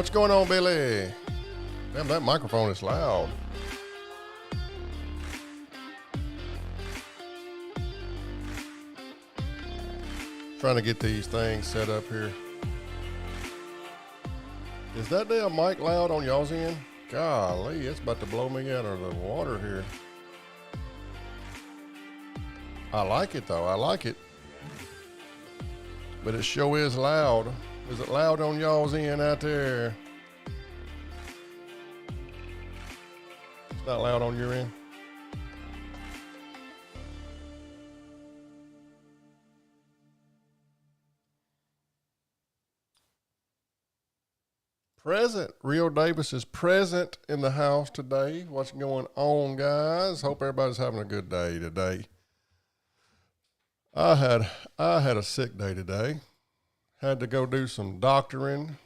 What's going on, Billy? Damn, that microphone is loud. Trying to get these things set up here. Is that damn mic loud on y'all's end? Golly, it's about to blow me out of the water here. I like it though, I like it. But it sure is loud. Is it loud on y'all's end out there? It's not loud on your end? Present. Rio Davis is present in the house today. What's going on, guys? Hope everybody's having a good day today. I had a sick day today. Had to go do some doctoring.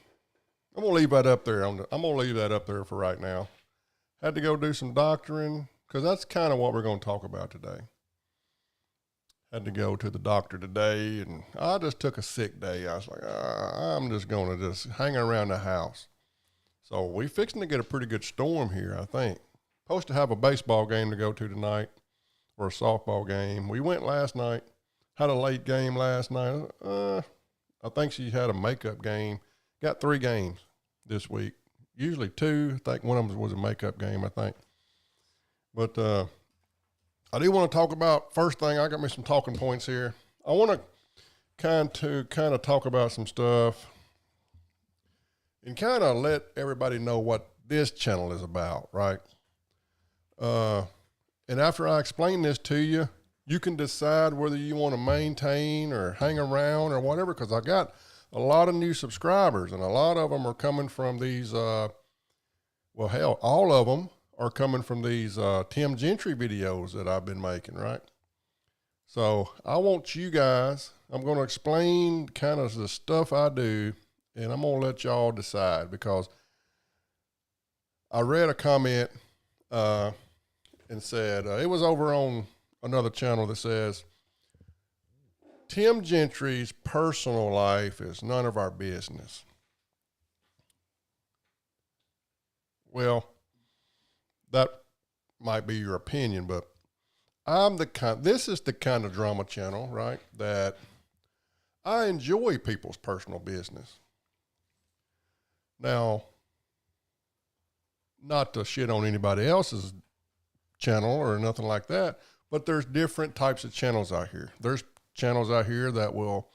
I'm gonna leave that up there. I'm gonna leave that up there for right now. Had to go do some doctoring because that's kind of what we're gonna talk about today. Had to go to the doctor today, and I just took a sick day. I was like, I'm just gonna just hang around the house. So we fixing to get a pretty good storm here, I think. Supposed to have a baseball game to go to tonight, or a softball game. We went last night. Had a late game last night. I think she had a makeup game. Got 3 games this week. Usually 2. I think one of them was a makeup game, I think. But I do want to talk about, first thing, I got me some talking points here. I want to kind of talk about some stuff and kind of let everybody know what this channel is about, right? And after I explain this to you, you can decide whether you want to maintain or hang around or whatever, because I got a lot of new subscribers, and a lot of them are coming from these, well, hell, all of them are coming from these Tim Gentry videos that I've been making, right? So I want you guys, I'm going to explain kind of the stuff I do, and I'm going to let y'all decide, because I read a comment and said, it was over on another channel that says, Tim Gentry's personal life is none of our business. Well, that might be your opinion, but this is the kind of drama channel, right, that I enjoy people's personal business. Now, not to shit on anybody else's channel or nothing like that, but there's different types of channels out here. There's channels out here that will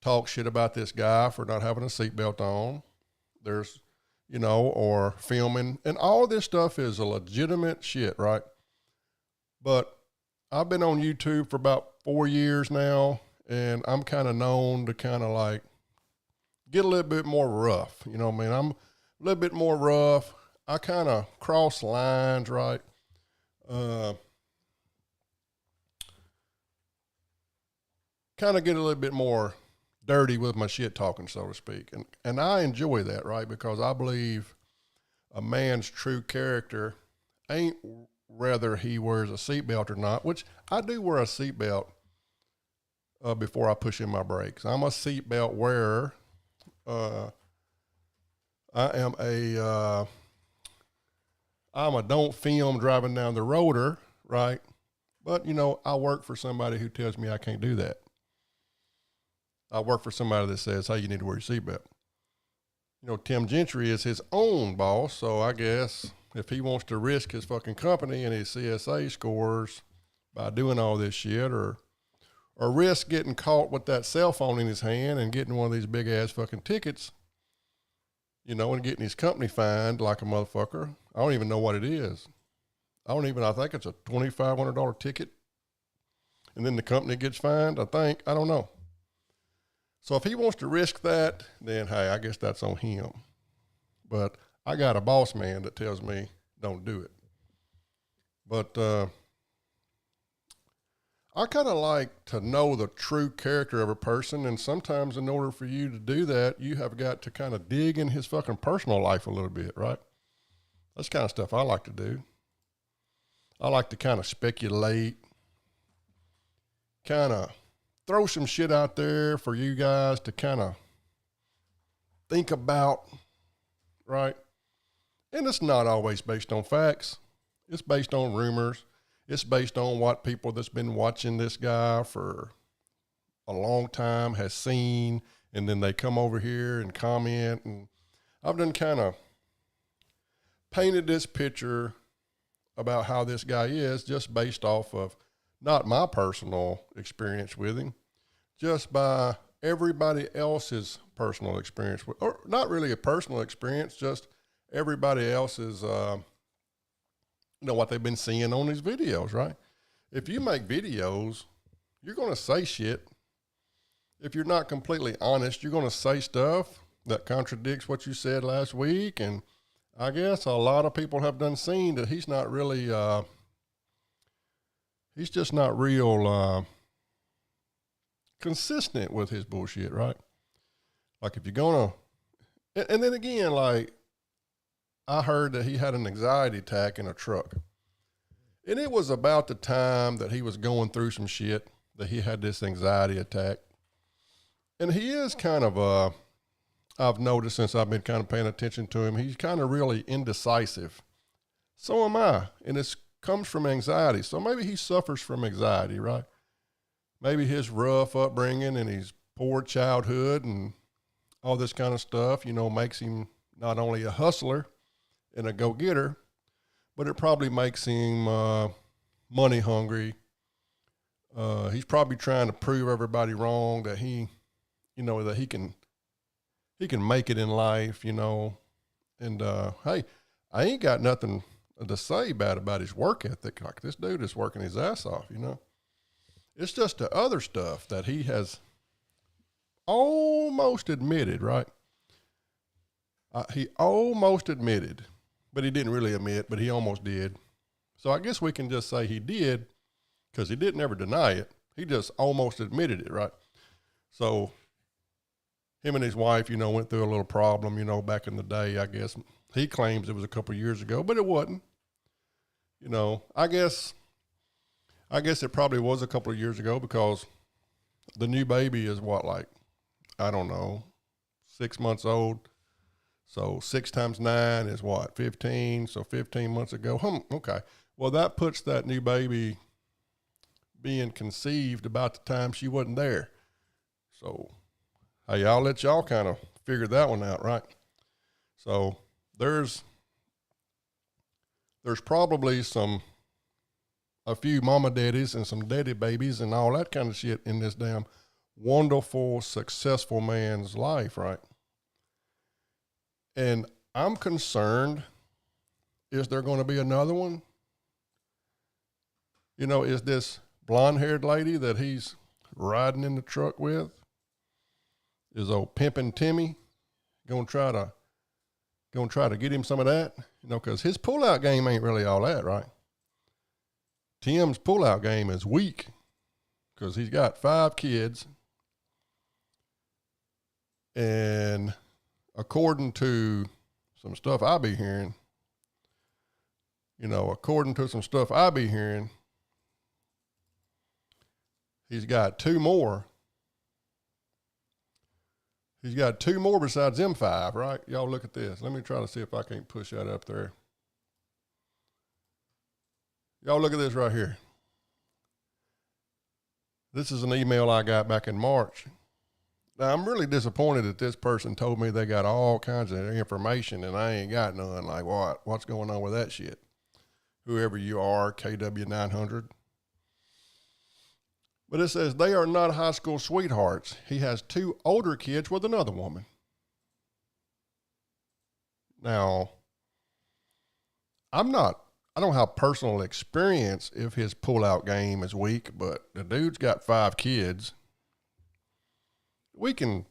talk shit about this guy for not having a seatbelt on. There's, or filming, and all this stuff is a legitimate shit, right? But I've been on YouTube for about 4 years now, and I'm kind of known to kind of like get a little bit more rough. You know what I mean? I'm a little bit more rough. I kind of cross lines, right? Kind of get a little bit more dirty with my shit talking, so to speak. And I enjoy that, right? Because I believe a man's true character ain't whether he wears a seatbelt or not, which I do wear a seatbelt before I push in my brakes. I'm a seatbelt wearer. I'm a don't film driving down the roader, right? But, I work for somebody who tells me I can't do that. I work for somebody that says, hey, you need to wear your seatbelt. Tim Gentry is his own boss, so I guess if he wants to risk his fucking company and his CSA scores by doing all this shit, or risk getting caught with that cell phone in his hand and getting one of these big-ass fucking tickets, and getting his company fined like a motherfucker. I don't even know what it is. I think it's a $2,500 ticket, and then the company gets fined, I think. I don't know. So if he wants to risk that, then, hey, I guess that's on him. But I got a boss man that tells me don't do it. But I kind of like to know the true character of a person, and sometimes in order for you to do that, you have got to kind of dig in his fucking personal life a little bit, right? That's the kind of stuff I like to do. I like to kind of speculate, kind of throw some shit out there for you guys to kind of think about right? And it's not always based on facts. It's based on rumors. It's based on what people that's been watching this guy for a long time has seen, and then they come over here and comment. And I've done kind of painted this picture about how this guy is just based off of not my personal experience with him, just by everybody else's personal experience with, or not really a personal experience, just everybody else's, what they've been seeing on these videos, right? If you make videos, you're going to say shit. If you're not completely honest, you're going to say stuff that contradicts what you said last week. And I guess a lot of people have done seen that he's not really, he's just not real consistent with his bullshit, right? Like if you're going to, and then again, like I heard that he had an anxiety attack in a truck. And it was about the time that he was going through some shit that he had this anxiety attack. And he is kind of, I've noticed since I've been kind of paying attention to him, he's kind of really indecisive. So am I. And it comes from anxiety. So maybe he suffers from anxiety, right? Maybe his rough upbringing and his poor childhood and all this kind of stuff, makes him not only a hustler and a go-getter, but it probably makes him money hungry. He's probably trying to prove everybody wrong that that he can make it in life, And hey, I ain't got nothing to say bad about his work ethic. Like this dude is working his ass off, It's just the other stuff that he has almost admitted, right? He almost admitted, but he didn't really admit, but he almost did. So I guess we can just say he did because he didn't ever deny it. He just almost admitted it, right? So him and his wife, went through a little problem, back in the day, I guess. He claims it was a couple of years ago, but it wasn't. I guess it probably was a couple of years ago because the new baby is I don't know, 6 months old. So 6 times 9 is 15. So 15 months ago. Okay. Well, that puts that new baby being conceived about the time she wasn't there. So, hey, I'll let y'all kind of figure that one out, right? So there's probably a few mama daddies and some daddy babies and all that kind of shit in this damn wonderful, successful man's life, right? And I'm concerned, is there going to be another one? Is this blonde-haired lady that he's riding in the truck with, is old Pimpin' Timmy going to try to get him some of that? Because his pullout game ain't really all that, right? Tim's pullout game is weak because he's got 5 kids. And according to some stuff I be hearing, he's got 2 more. He's got 2 more besides them 5, right? Y'all look at this. Let me try to see if I can't push that up there. Y'all look at this right here. This is an email I got back in March. Now, I'm really disappointed that this person told me they got all kinds of information and I ain't got none. Like, what's going on with that shit? Whoever you are, KW900. But it says they are not high school sweethearts. He has 2 older kids with another woman. Now, I don't have personal experience if his pullout game is weak, but the dude's got 5 kids. We can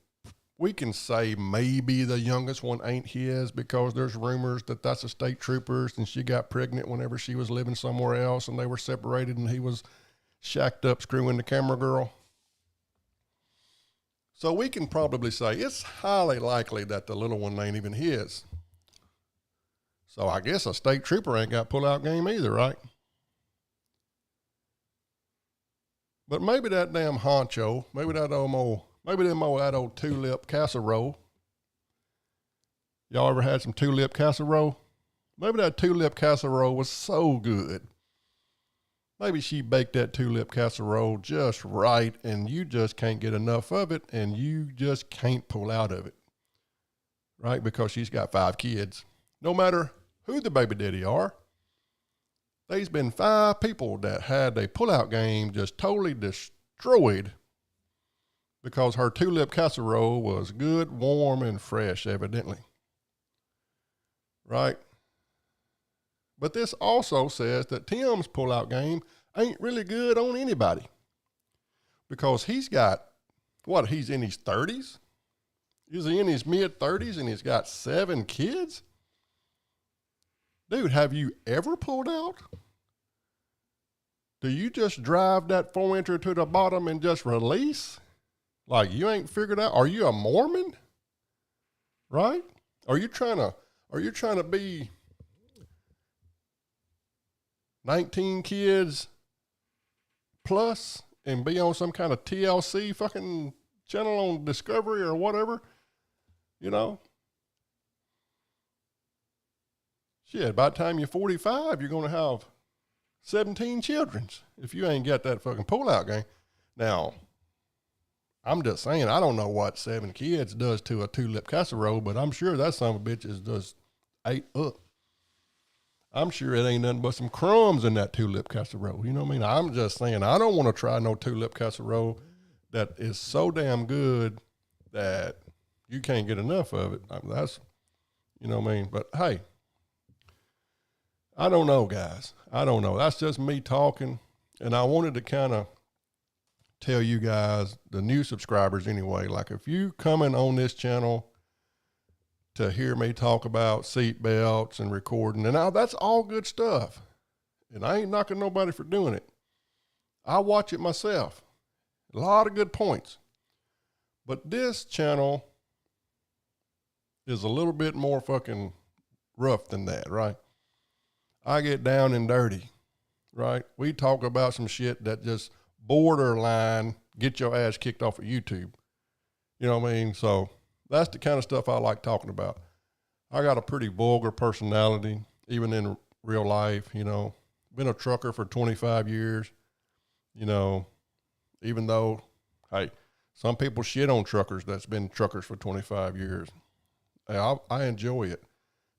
say maybe the youngest one ain't his because there's rumors that that's a state trooper's and she got pregnant whenever she was living somewhere else and they were separated and he was shacked up screwing the camera girl. So we can probably say it's highly likely that the little one ain't even his. So I guess a state trooper ain't got pullout game either, right? But maybe that damn honcho, maybe that old 2-lip casserole Y'all ever had some tulip casserole? Maybe that tulip casserole was so good. Maybe she baked that tulip casserole just right and you just can't get enough of it and you just can't pull out of it, right? Because she's got 5 kids. No matter who the baby daddy are, there's been 5 people that had a pullout game just totally destroyed because her tulip casserole was good, warm, and fresh, evidently. Right? But this also says that Tim's pullout game ain't really good on anybody because he's got, he's in his 30s? Is he in his mid-30s and he's got 7 kids? Dude, have you ever pulled out? Do you just drive that 4-incher to the bottom and just release? Like you ain't figured out? Are you a Mormon? Right? Are you trying to be 19 kids plus and be on some kind of TLC fucking channel on Discovery or whatever? You know? Shit, by the time you're 45, you're going to have 17 children if you ain't got that fucking pull-out game. Now, I'm just saying, I don't know what 7 kids does to a tulip casserole, but I'm sure that son of a bitch is just ate up. I'm sure it ain't nothing but some crumbs in that tulip casserole. You know what I mean? I'm just saying, I don't want to try no tulip casserole that is so damn good that you can't get enough of it. That's, you know what I mean? But hey, I don't know, guys. I don't know. That's just me talking. And I wanted to kind of tell you guys, the new subscribers anyway, like if you coming on this channel to hear me talk about seat belts and recording, and now that's all good stuff. And I ain't knocking nobody for doing it. I watch it myself. A lot of good points. But this channel is a little bit more fucking rough than that, right? I get down and dirty, right? We talk about some shit that just borderline get your ass kicked off of YouTube. You know what I mean? So that's the kind of stuff I like talking about. I got a pretty vulgar personality, even in real life, you know. Been a trucker for 25 years, you know, even though, hey, some people shit on truckers that's been truckers for 25 years. I enjoy it.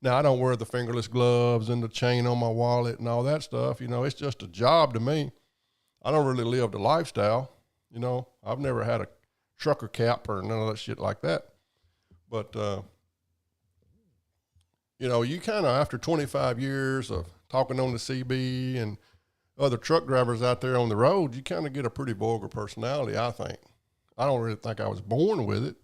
Now, I don't wear the fingerless gloves and the chain on my wallet and all that stuff. You know, it's just a job to me. I don't really live the lifestyle. You know, I've never had a trucker cap or none of that shit like that. But, you know, you kind of, after 25 years of talking on the CB and other truck drivers out there on the road, you kind of get a pretty vulgar personality, I think. I don't really think I was born with it.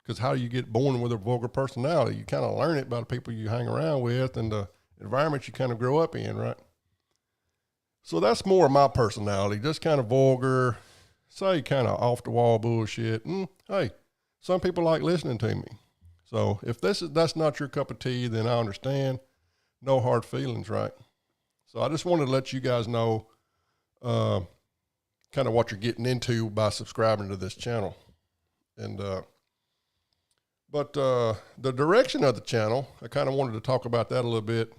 Because how do you get born with a vulgar personality? You kind of learn it by the people you hang around with and the environment you kind of grow up in, right? So that's more of my personality, just kind of vulgar, say kind of off the wall bullshit. And hey, some people like listening to me. So if that's not your cup of tea, then I understand. No hard feelings, right? So I just wanted to let you guys know kind of what you're getting into by subscribing to this channel. And But the direction of the channel, I kind of wanted to talk about that a little bit.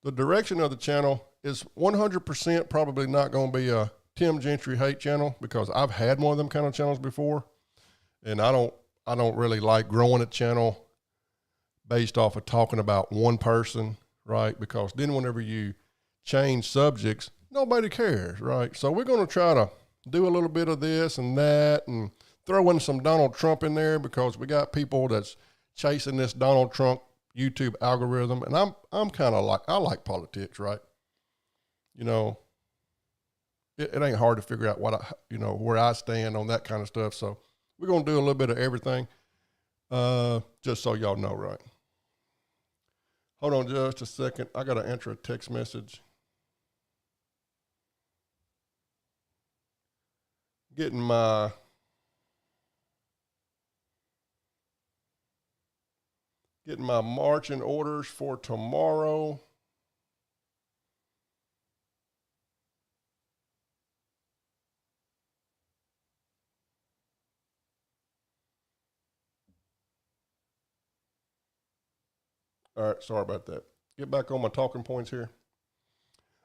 The direction of the channel is 100% probably not going to be a Tim Gentry hate channel because I've had one of them kind of channels before, and I don't really like growing a channel based off of talking about one person, right? Because then whenever you change subjects, nobody cares, right? So we're going to try to do a little bit of this and that and throw in some Donald Trump in there because we got people that's chasing this Donald Trump YouTube algorithm. And I'm kind of like, I like politics, right? You know, it ain't hard to figure out where I stand on that kind of stuff. So we're going to do a little bit of everything, just so y'all know, right? Hold on just a second. I got to enter a text message. Getting my marching orders for tomorrow. All right, sorry about that. Get back on my talking points here.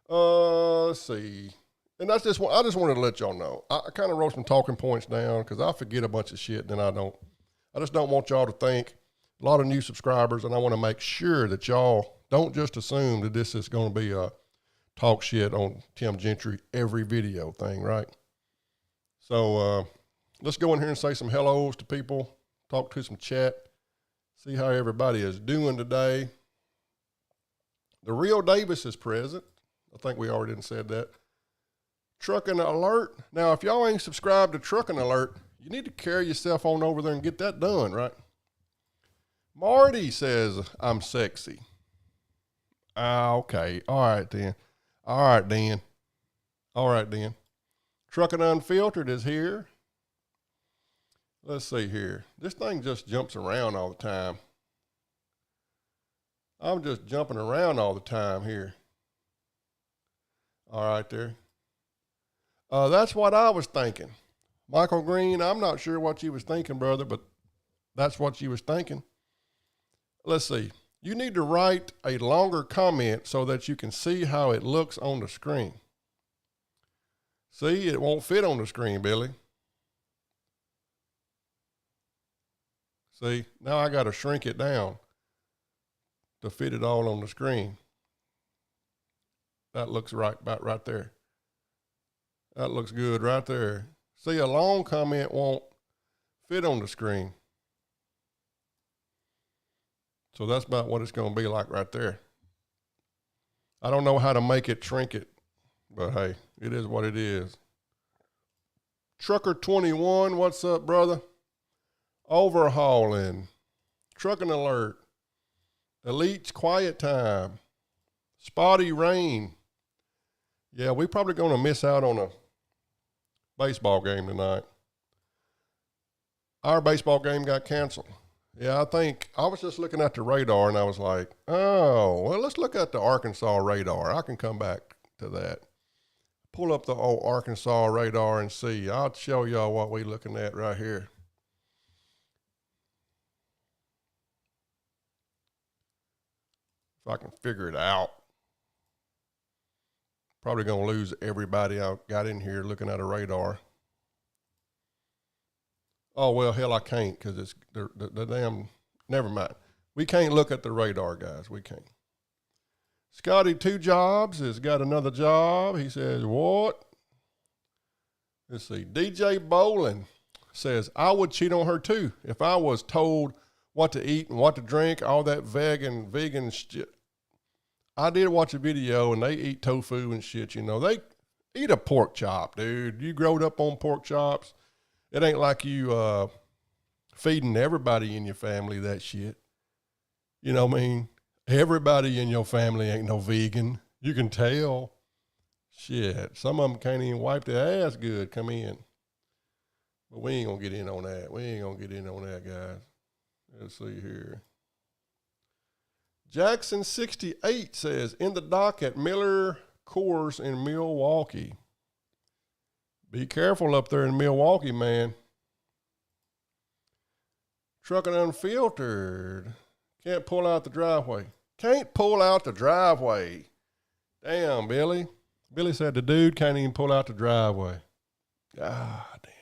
Let's see. And that's just I just wanted to let y'all know. I kind of wrote some talking points down because I forget a bunch of shit, and then I just don't want y'all to think. A lot of new subscribers, and I want to make sure that y'all don't just assume that this is going to be a talk shit on Tim Gentry every video thing, right? So let's go in here and say some hellos to people, talk to some chat, see how everybody is doing today. The Real Davis is present. I think we already said that. Trucking Alert. Now, if y'all ain't subscribed to Trucking Alert, you need to carry yourself on over there and get that done, right? Marty says, I'm sexy. Okay. All right, then. Trucking Unfiltered is here. Let's see here. This thing just jumps around all the time. I'm just jumping around all the time here. All right there. That's what I was thinking. Michael Green, I'm not sure what you was thinking, brother, but that's what you was thinking. Let's see. You need to write a longer comment so that you can see how it looks on the screen. See, it won't fit on the screen, Billy. See, now I got to shrink it down to fit it all on the screen. That looks right, about right there. That looks good right there. See, a long comment won't fit on the screen. So that's about what it's going to be like right there. I don't know how to make it shrink it, but hey, it is what it is. Trucker 21, what's up, brother? Overhauling. Trucking Alert. Elite's Quiet Time. Spotty Rain. Yeah, we probably going to miss out on a baseball game tonight. Our baseball game got canceled. Yeah, I think I was just looking at the radar and I was like, oh, well, let's look at the Arkansas radar. I can come back to that. Pull up the old Arkansas radar and see. I'll show y'all what we're looking at right here. If I can figure it out. Probably going to lose everybody I got in here looking at a radar. Oh, well, hell, I can't because it's the damn, never mind. We can't look at the radar, guys. We can't. Scotty 2 Jobs has got another job. He says, what? Let's see. DJ Bowling says, I would cheat on her too if I was told what to eat and what to drink, all that vegan shit. I did watch a video and they eat tofu and shit, you know. They eat a pork chop, dude. You growed up on pork chops. It ain't like you feeding everybody in your family that shit. You know what I mean? Everybody in your family ain't no vegan. You can tell. Shit, some of them can't even wipe their ass good come in. But we ain't going to get in on that. Guys. Let's see here. Jackson 68 says, in the dock at Miller Coors in Milwaukee. Be careful up there in Milwaukee, man. Trucking Unfiltered. Can't pull out the driveway. Can't pull out the driveway. Damn, Billy. Billy said the dude can't even pull out the driveway. God damn.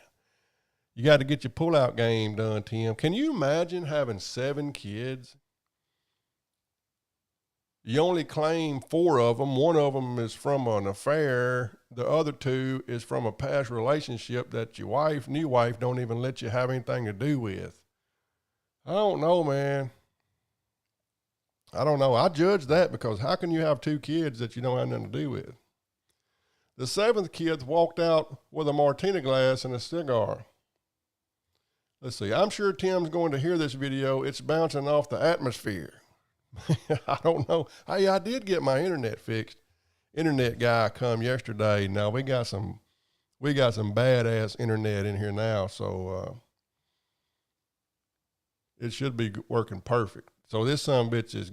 You got to get your pull-out game done, Tim. Can you imagine having 7 kids? You only claim 4 of them. 1 of them is from an affair. The other 2 is from a past relationship that your new wife, don't even let you have anything to do with. I don't know, man. I don't know. I judge that because how can you have 2 kids that you don't have nothing to do with? The 7th kid walked out with a martini glass and a cigar. Let's see. I'm sure Tim's going to hear this video. It's bouncing off the atmosphere. I don't know. Hey, I did get my internet fixed. Internet guy come yesterday. Now we got some badass internet in here now, so it should be working perfect. So this sumbitch is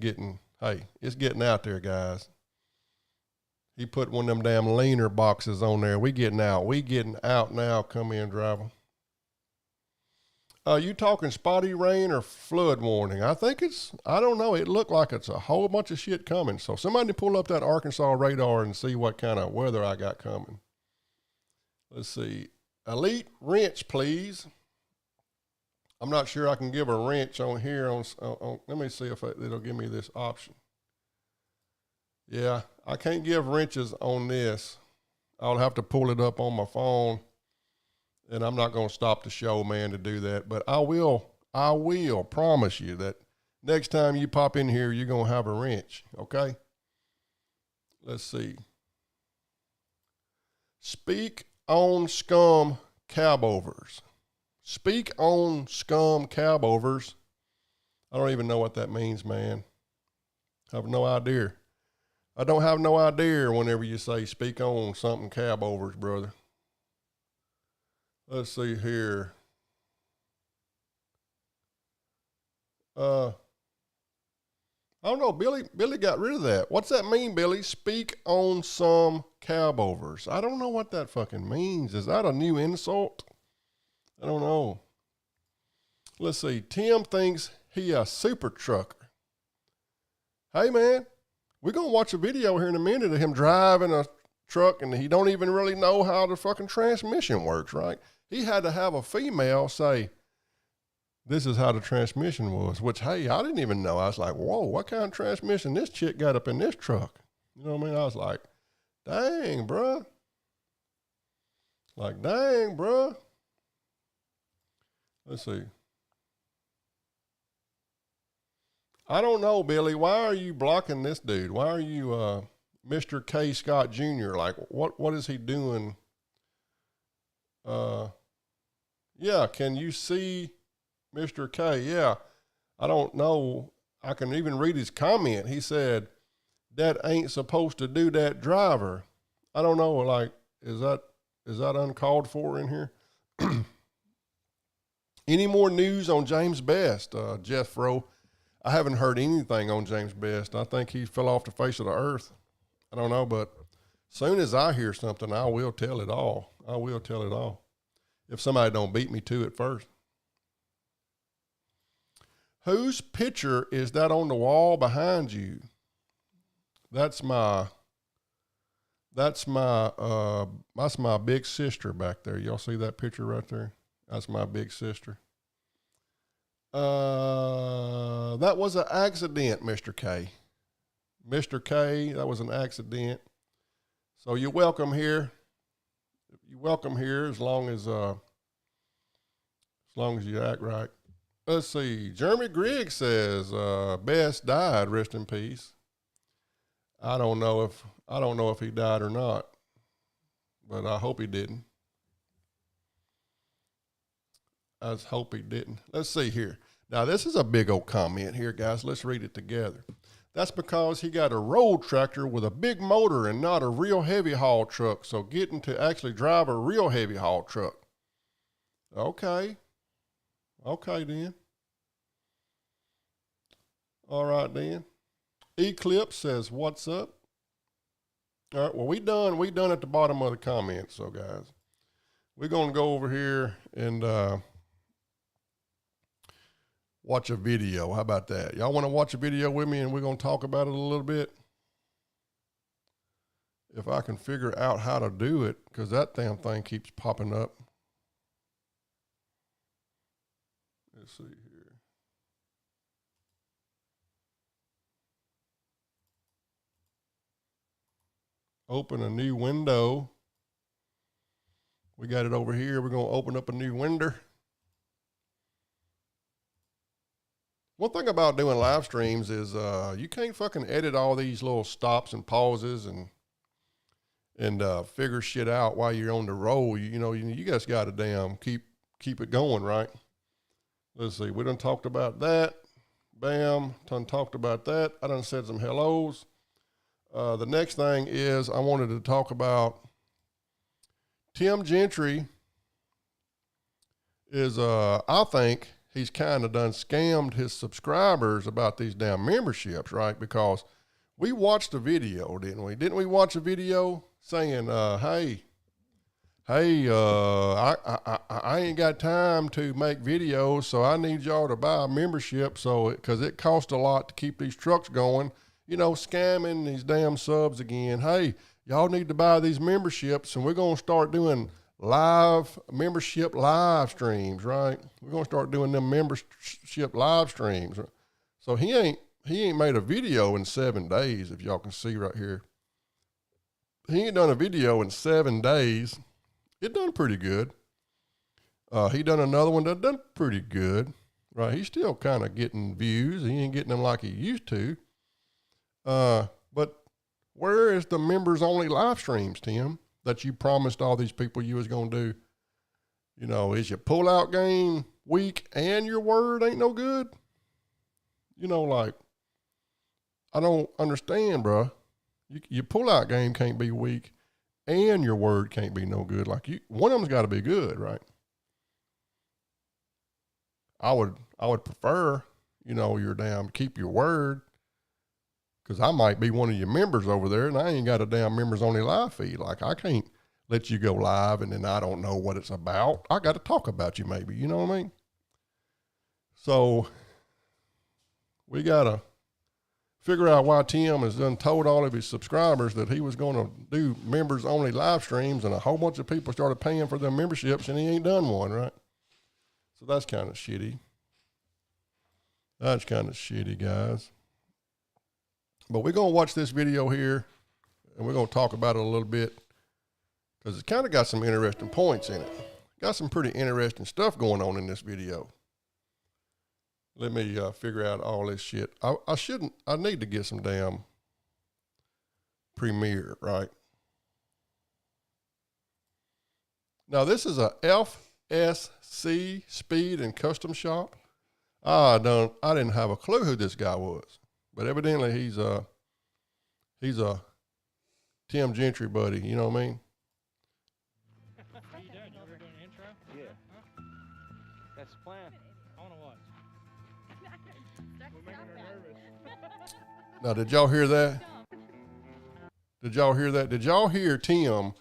it's getting out there, guys. He put one of them damn leaner boxes on there. We getting out now. Come in, driver. You talking spotty rain or flood warning? I think I don't know. It looked like it's a whole bunch of shit coming. So somebody pull up that Arkansas radar and see what kind of weather I got coming. Let's see. Elite wrench, please. I'm not sure I can give a wrench on here. Let me see if it'll give me this option. Yeah, I can't give wrenches on this. I'll have to pull it up on my phone. And I'm not going to stop the show, man, to do that. But I will promise you that next time you pop in here, you're going to have a wrench, okay? Let's see. Speak on scum cabovers. Speak on scum cabovers. I don't even know what that means, man. I have no idea. I don't have no idea whenever you say speak on something cabovers, brother. Let's see here. I don't know. Billy got rid of that. What's that mean, Billy? Speak on some cabovers. I don't know what that fucking means. Is that a new insult? I don't know. Let's see. Tim thinks he a super trucker. Hey, man, we're going to watch a video here in a minute of him driving a truck, and he don't even really know how the fucking transmission works, right? He had to have a female say, this is how the transmission was, which, hey, I didn't even know. I was like, whoa, what kind of transmission this chick got up in this truck? You know what I mean? I was like, dang, bruh. Like, dang, bruh. Let's see. I don't know, Billy. Why are you blocking this dude? Why are you Mr. K. Scott Jr.? Like, what is he doing? Yeah, can you see Mr. K? Yeah, I don't know. I can even read his comment. He said, that ain't supposed to do that, driver. I don't know, like, is that uncalled for in here? Any more news on James Best, Jeff Fro? I haven't heard anything on James Best. I think he fell off the face of the earth. I don't know, but soon as I hear something, I will tell it all. I will tell it all. If somebody don't beat me to it first. Whose picture is that on the wall behind you? That's my big sister back there. Y'all see that picture right there? That's my big sister. That was an accident, Mr. K. Mr. K, that was an accident. So you're welcome here. You're welcome here as long as you act right. Let's see. Jeremy Griggs says Best died. Rest in peace. I don't know if he died or not, but I hope he didn't. I just hope he didn't. Let's see here. Now, this is a big old comment here, guys. Let's read it together. That's because he got a road tractor with a big motor and not a real heavy haul truck. So getting to actually drive a real heavy haul truck. Okay. Okay, then. All right, then. Eclipse says, what's up? All right, well, we done at the bottom of the comments. So, guys, we're going to go over here and watch a video. How about that? Y'all want to watch a video with me and we're going to talk about it a little bit? If I can figure out how to do it, because that damn thing keeps popping up. Let's see here. Open a new window. We got it over here. We're going to open up a new window. One thing about doing live streams is you can't fucking edit all these little stops and pauses and figure shit out while you're on the roll. You know, you guys got to damn keep it going, right? Let's see. We done talked about that. Bam. Done talked about that. I done said some hellos. The next thing is I wanted to talk about Tim Gentry is, I think he's kind of done scammed his subscribers about these damn memberships, right? Because we watched a video, didn't we? Didn't we watch a video saying, hey, hey, I ain't got time to make videos, so I need y'all to buy a membership, because it costs a lot to keep these trucks going. You know, scamming these damn subs again. Hey, y'all need to buy these memberships, and we're gonna start doing membership live streams, right? We're gonna start doing them membership live streams. So he ain't made a video in 7 days, if y'all can see right here. He ain't done a video in 7 days. It done pretty good. He done another one that done pretty good, right? He's still kind of getting views. He ain't getting them like he used to. But where is the members only live streams, Tim, that you promised all these people you was going to do? You know, is your pull-out game weak and your word ain't no good? You know, like, I don't understand, bro. Your pull-out game can't be weak and your word can't be no good. Like, one of them's got to be good, right? I would prefer, you know, your damn keep your word, because I might be one of your members over there and I ain't got a damn members only live feed. Like, I can't let you go live and then I don't know what it's about. I got to talk about you maybe, you know what I mean? So we got to figure out why Tim has done told all of his subscribers that he was going to do members only live streams, and a whole bunch of people started paying for their memberships and he ain't done one, right? So that's kind of shitty. That's kind of shitty, guys. But we're going to watch this video here and we're going to talk about it a little bit, because it's kind of got some interesting points in it. Got some pretty interesting stuff going on in this video. Let me figure out all this shit. I need to get some damn Premiere, right? Now this is a FSC Speed and Custom Shop. I didn't have a clue who this guy was, but evidently he's a Tim Gentry buddy, you know what I mean? How you doing? You ever doing an intro? Yeah. Huh? That's the plan. I want to watch. We're making her nervous. Now, did y'all hear that? Did y'all hear that? Did y'all hear Tim?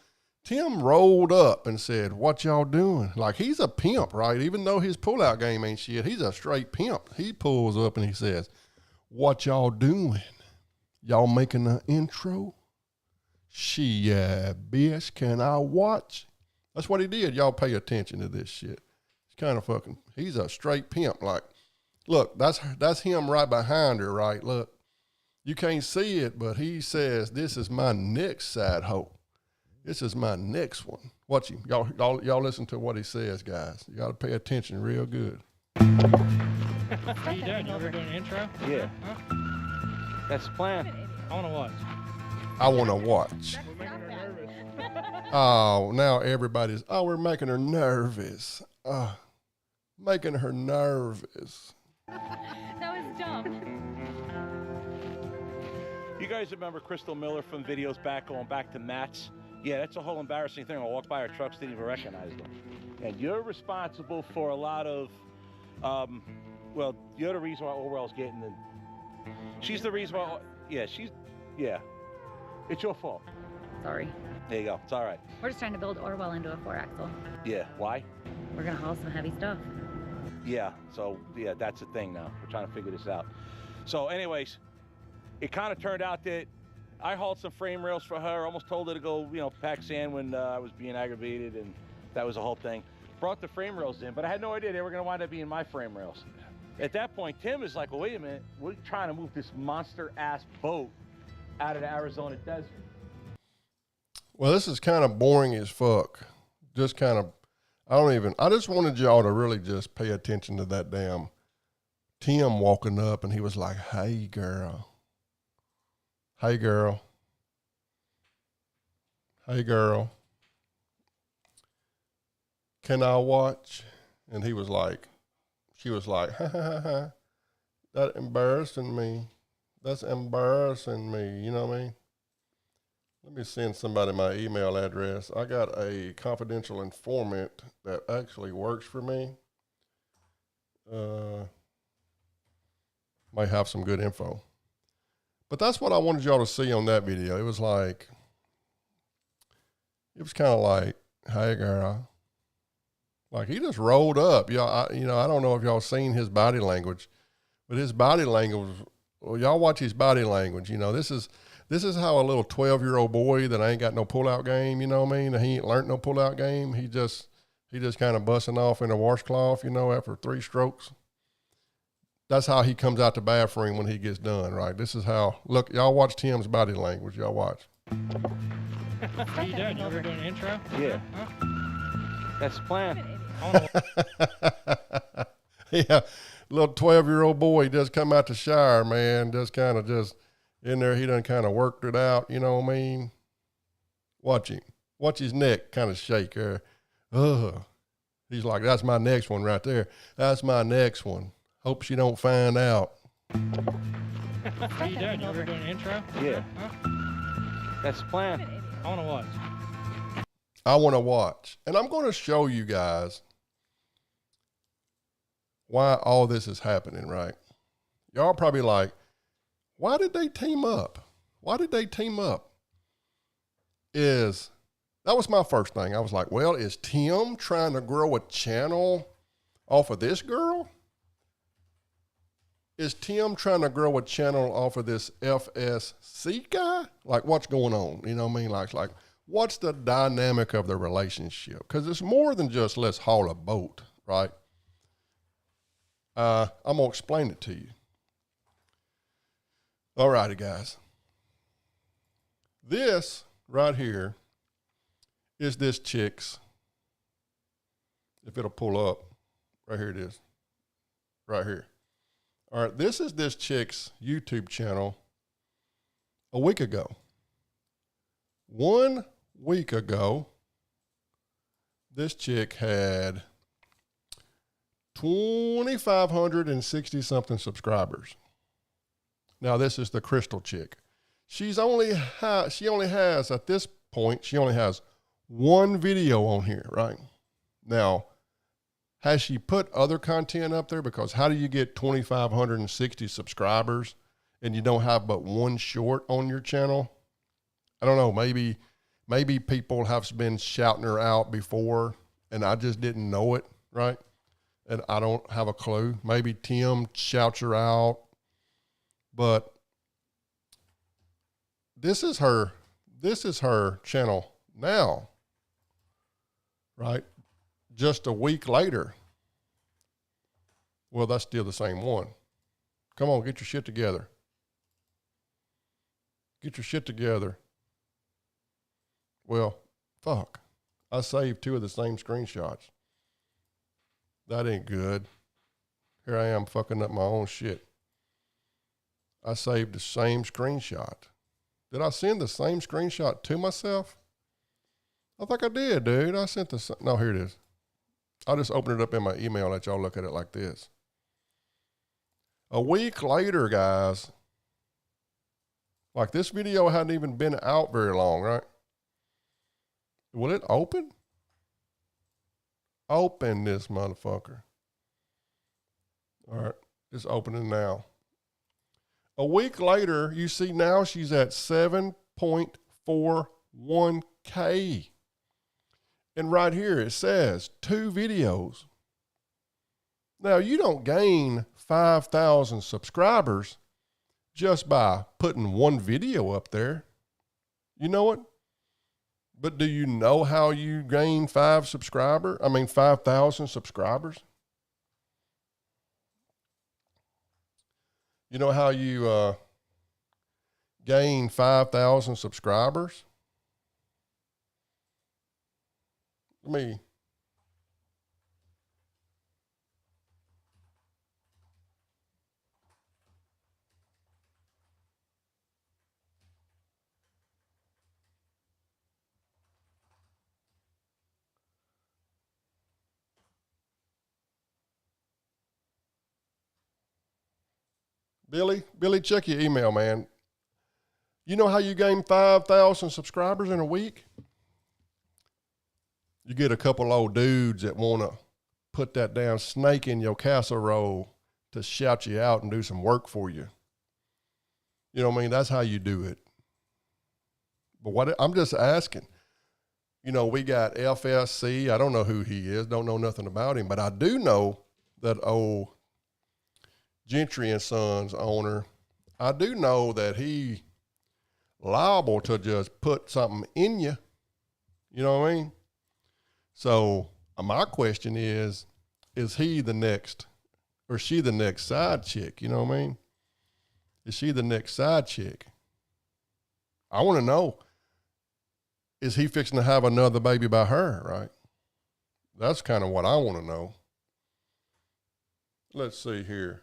Tim rolled up and said, "What y'all doing?" Like, he's a pimp, right? Even though his pullout game ain't shit, he's a straight pimp. He pulls up and he says, "What y'all doing? Y'all making an intro? Bitch, can I watch?" That's what he did. Y'all pay attention to this shit. It's kind of fucking, he's a straight pimp. Like, look, that's him right behind her, right? Look, you can't see it, but he says, "This is my next side hoe. This is my next one." Watch him. Y'all listen to what he says, guys. You got to pay attention real good. How you doing? You ever doing an intro? Yeah. Huh? That's the plan. I want to watch. I want to watch. We're making her nervous. Oh, now everybody's, we're making her nervous. Making her nervous. That was dumb. You guys remember Crystal Miller from videos going back to Matt's? Yeah, that's a whole embarrassing thing. I walked by her trucks, didn't even recognize them. And you're responsible for a lot of, well, you're the reason why Orwell's getting the, she's the reason why, yeah. It's your fault. Sorry. There you go, it's all right. We're just trying to build Orwell into a 4-axle. Yeah, why? We're gonna haul some heavy stuff. Yeah, so, yeah, that's the thing now. We're trying to figure this out. So anyways, it kind of turned out that I hauled some frame rails for her, almost told her to go, pack sand when I was being aggravated, and that was the whole thing. Brought the frame rails in, but I had no idea they were going to wind up being my frame rails. At that point, Tim is like, well, wait a minute, we're trying to move this monster-ass boat out of the Arizona desert. Well, this is kind of boring as fuck. Just kind of, I just wanted y'all to really just pay attention to that damn Tim walking up, and he was like, "Hey, girl. Hey, girl. Hey, girl. Can I watch?" And he was like, she was like, "Ha, ha, ha, ha. That embarrassing me. That's embarrassing me." You know what I mean? Let me send somebody my email address. I got a confidential informant that actually works for me. Might have some good info. But that's what I wanted y'all to see on that video. It was kind of like, hey girl. Like he just rolled up. Y'all, I don't know if y'all seen his body language, but his body language, well, y'all watch his body language. This is how a little 12-year-old boy that ain't got no pullout game, you know what I mean? He ain't learned no pullout game. He just kind of busting off in a washcloth, after 3 strokes. That's how he comes out the bathroom when he gets done, right? This is how, look, y'all watch Tim's body language. Y'all watch. What are you doing? You over doing an intro? Yeah. Huh? That's the plan. Yeah, little 12-year-old boy, he just come out the shower, man, just in there. He done kind of worked it out, you know what I mean? Watch him. Watch his neck kind of shake there. He's like, that's my next one right there. That's my next one. Hope she don't find out. What are you doing? You over doing an intro? Yeah. Huh? That's the plan. I want to watch. I want to watch. And I'm going to show you guys why all this is happening, right? Y'all probably like, why did they team up? Why did they team up? That was my first thing. I was like, well, is Tim trying to grow a channel off of this girl? Is Tim trying to grow a channel off of this FSC guy? Like, what's going on? You know what I mean? Like, what's the dynamic of the relationship? Because it's more than just let's haul a boat, right? I'm going to explain it to you. All righty, guys. This right here is this chick's, if it'll pull up, right here it is, right here. All right, this is this chick's YouTube channel a week ago. 1 week ago, this chick had 2,560 something subscribers. Now this is the Crystal chick. She only has at this point, she only has 1 video on here, right? Now, has she put other content up there? Because how do you get 2,560 subscribers and you don't have but 1 short on your channel? I don't know. Maybe people have been shouting her out before and I just didn't know it, right? And I don't have a clue. Maybe Tim shouts her out, but this is her channel now, right? Just a week later. Well, that's still the same one. Come on, get your shit together. Get your shit together. Well, fuck. I saved 2 of the same screenshots. That ain't good. Here I am fucking up my own shit. I saved the same screenshot. Did I send the same screenshot to myself? I think I did, dude. I sent no, here it is. I'll just open it up in my email and let y'all look at it like this. A week later, guys, like this video hadn't even been out very long, right? Will it open? Open this motherfucker. All right, it's opening now. A week later, you see now she's at 7.41K. And right here it says 2 videos. Now you don't gain 5,000 subscribers just by putting 1 video up there. You know it? But do you know how you gain 5,000 subscribers? You know how you gain 5,000 subscribers? Me. Billy, check your email, man. You know how you gain 5,000 subscribers in a week? You get a couple old dudes that want to put that damn snake in your casserole to shout you out and do some work for you. You know what I mean? That's how you do it. But I'm just asking, you know, we got FSC. I don't know who he is. Don't know nothing about him. But I do know that old Gentry and Sons owner, I do know that he liable to just put something in you. You know what I mean? So my question is he the next, or she the next side chick? You know what I mean? Is she the next side chick? I want to know, is he fixing to have another baby by her, right? That's kind of what I want to know. Let's see here.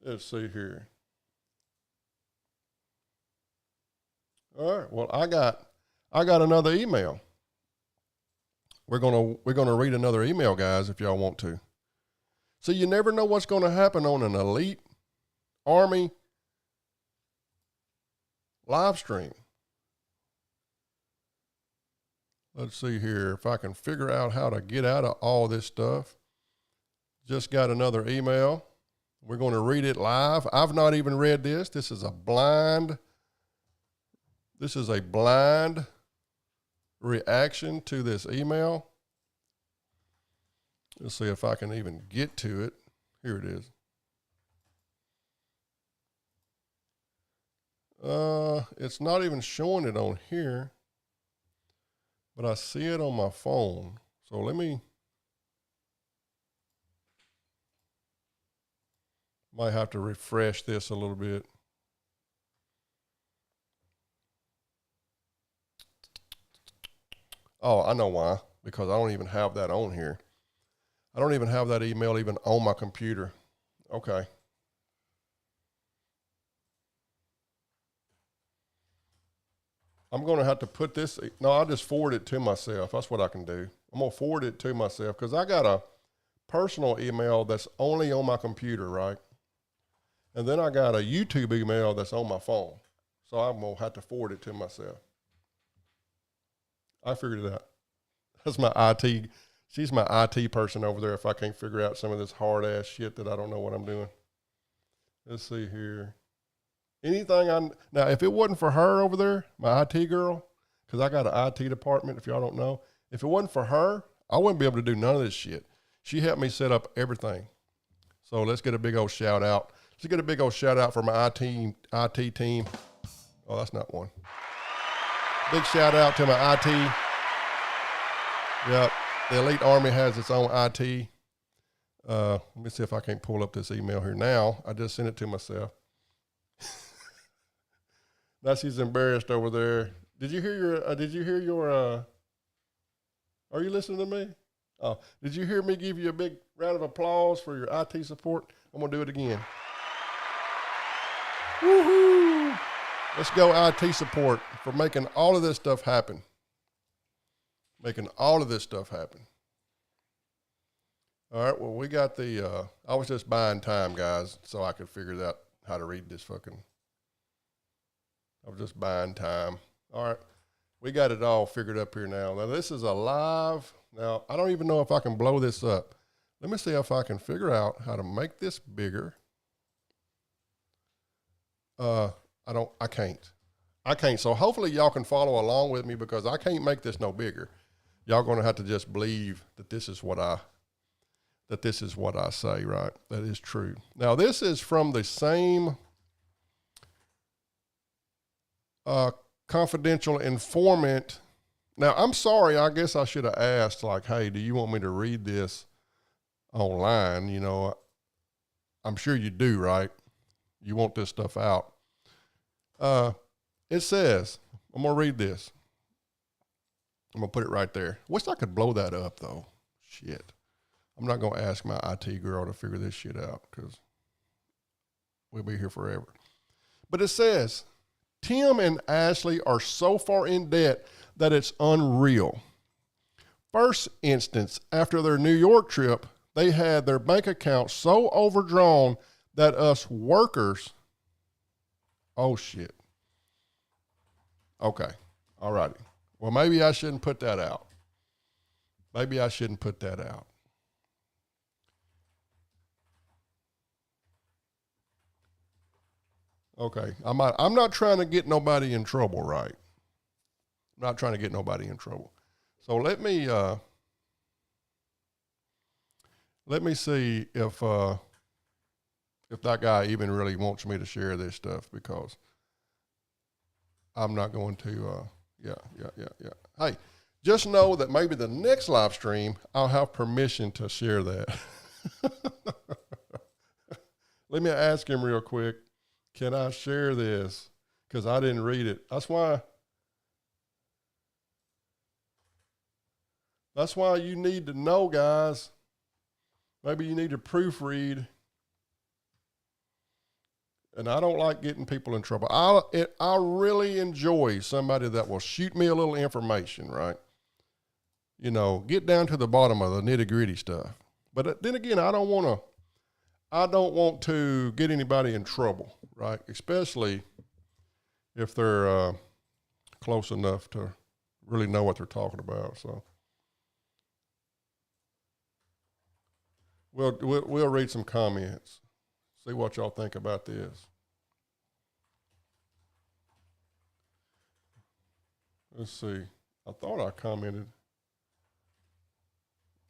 Let's see here. All right. Well, I got another email. We're gonna read another email, guys, if y'all want to. So you never know what's going to happen on an elite Army live stream. Let's see here if I can figure out how to get out of all this stuff. Just got another email. We're going to read it live. I've not even read this. This is a blind reaction to this email. Let's see if I can even get to it. Here it is. It's not even showing it on here, but I see it on my phone. So might have to refresh this a little bit. Oh, I know why. Because I don't even have that on here. I don't even have that email even on my computer. Okay. I'm going to have to put this. No, I'll just forward it to myself. That's what I can do. I'm going to forward it to myself because I got a personal email that's only on my computer, right? And then I got a YouTube email that's on my phone. So I'm going to have to forward it to myself. I figured it out. That's my IT. She's my IT person over there if I can't figure out some of this hard-ass shit that I don't know what I'm doing. Let's see here. Now, if it wasn't for her over there, my IT girl, because I got an IT department, if y'all don't know, if it wasn't for her, I wouldn't be able to do none of this shit. She helped me set up everything. So let's get a big old shout out. Let's get a big old shout out for my IT team. Oh, that's not one. Big shout out to my IT. Yep. The Elite Army has its own IT. Let me see if I can't pull up this email here now. I just sent it to myself. Now she's embarrassed over there. Did you hear your, are you listening to me? Oh, did you hear me give you a big round of applause for your IT support? I'm going to do it again. Woohoo! Let's go IT support for making all of this stuff happen. Making all of this stuff happen. All right, well, we got I was just buying time, guys, so I could figure out how to read this I was just buying time. All right, we got it all figured up here now. Now, this is a live. Now, I don't even know if I can blow this up. Let me see if I can figure out how to make this bigger. I can't. So hopefully y'all can follow along with me because I can't make this no bigger. Y'all going to have to just believe that this is what I say, right? That is true. Now, this is from the same confidential informant. Now, I'm sorry. I guess I should have asked, like, hey, do you want me to read this online? You know, I'm sure you do, right? You want this stuff out. It says, I'm going to read this. I'm going to put it right there. Wish I could blow that up, though. Shit. I'm not going to ask my IT girl to figure this shit out because we'll be here forever. But it says, Tim and Ashley are so far in debt that it's unreal. First instance, after their New York trip, they had their bank account so overdrawn that us workers, oh shit. Okay. All righty. Well, maybe I shouldn't put that out. Okay. I'm not trying to get nobody in trouble, right? I'm not trying to get nobody in trouble. So let me see if that guy even really wants me to share this stuff, because I'm not going to, yeah. Hey, just know that maybe the next live stream, I'll have permission to share that. Let me ask him real quick. Can I share this? Because I didn't read it. That's why you need to know, guys. Maybe you need to proofread. And I don't like getting people in trouble. I really enjoy somebody that will shoot me a little information, right? You know, get down to the bottom of the nitty-gritty stuff. But then again, I don't want to get anybody in trouble, right? Especially if they're close enough to really know what they're talking about. So we'll read some comments. See what y'all think about this. Let's see. I thought I commented.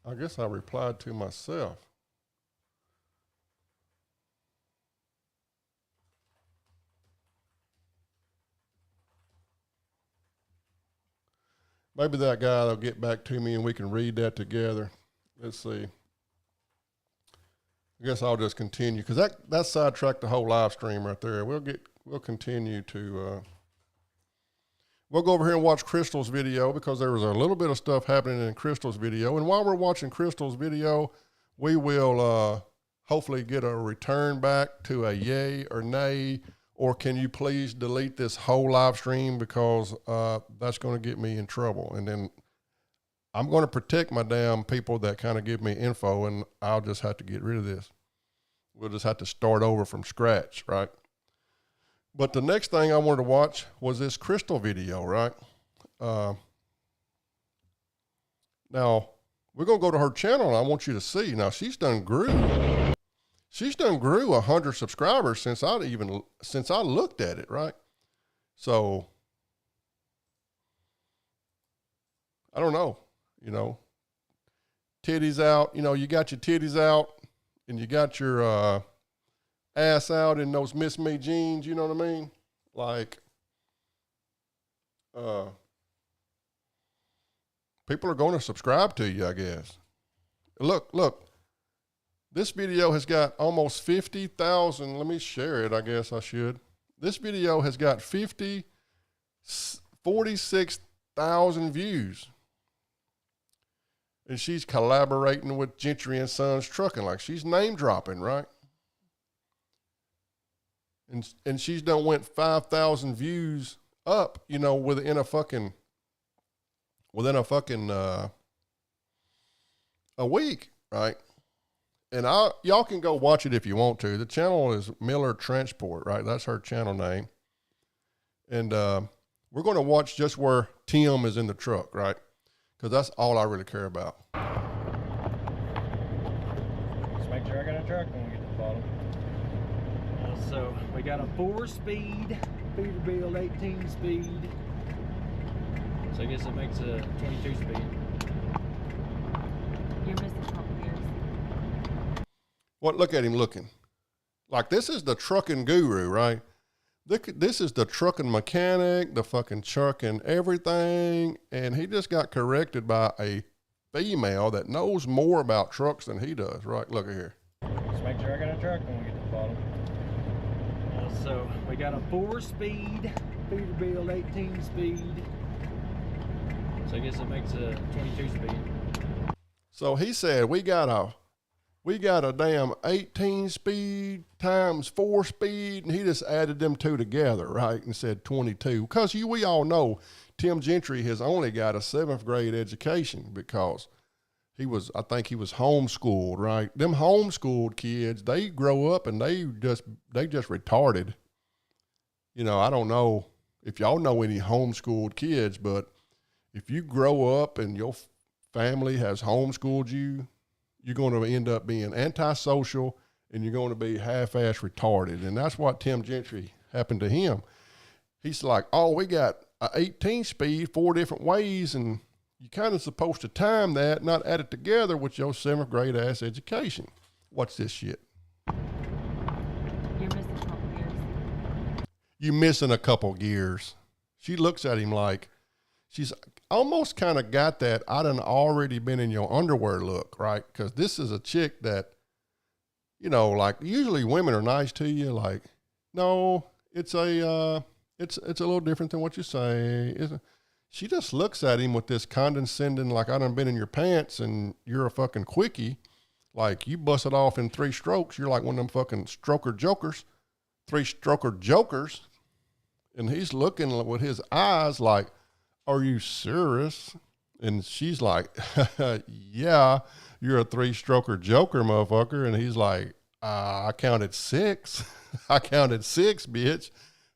I guess I replied to myself. Maybe that guy will get back to me and we can read that together. Let's see. I guess I'll just continue, because that sidetracked the whole live stream right there. We'll continue to, we'll go over here and watch Crystal's video, because there was a little bit of stuff happening in Crystal's video. And while we're watching Crystal's video, we will hopefully get a return back to a yay or nay, or can you please delete this whole live stream, because that's going to get me in trouble. And then I'm going to protect my damn people that kind of give me info, and I'll just have to get rid of this. We'll just have to start over from scratch, right? But the next thing I wanted to watch was this Crystal video, right? Now, we're going to go to her channel, and I want you to see. Now, she's done grew 100 subscribers since I looked at it, right? So, I don't know. You know, titties out, you know, you got your titties out and you got your ass out in those Miss Me jeans, you know what I mean? Like, people are going to subscribe to you, I guess. Look, this video has got almost 50,000. Let me share it, I guess I should. This video has got 46,000 views. And she's collaborating with Gentry and Sons Trucking, like she's name dropping, right? And she's done went 5,000 views up, you know, within a week, right? And y'all can go watch it if you want to. The channel is Miller Transport, right? That's her channel name. And we're going to watch just where Tim is in the truck, right? Because that's all I really care about. Just make sure I got a truck when we get to the bottom. So we got a 4-speed Peterbilt 18-speed. So I guess it makes a 22-speed. You're missing a couple gears. What? Look at him looking. Like, this is the trucking guru, right? This is the trucking mechanic, the fucking trucking everything. And he just got corrected by a female that knows more about trucks than he does, right? Look at here. Just make sure I got a truck when we get to the bottom. So we got a 4-speed Peterbilt 18-speed. So I guess it makes a 22-speed. So he said we got a damn 18-speed times 4-speed, and he just added them two together, right, and said 22. Because we all know Tim Gentry has only got a 7th grade education, because I think he was homeschooled, right? Them homeschooled kids, they grow up and they just retarded. You know, I don't know if y'all know any homeschooled kids, but if you grow up and your family has homeschooled you, you're going to end up being antisocial and you're going to be half-ass retarded. And that's what Tim Gentry happened to him. He's like, oh, we got a 18 speed, 4 different ways, and you kind of supposed to time that, not add it together with your 7th grade ass education. What's this shit? You're missing a couple gears. You missing a couple gears. She looks at him like, she's almost kind of got that I done already been in your underwear look, right? Because this is a chick that, you know, like usually women are nice to you. Like, no, it's a little different than what you say. She just looks at him with this condescending, like I done been in your pants and you're a fucking quickie. Like you bust it off in 3 strokes. You're like one of them fucking 3-stroker jokers. And he's looking with his eyes like, are you serious? And she's like, yeah, you're a 3-stroker joker, motherfucker. And he's like, I counted 6. I counted 6, bitch.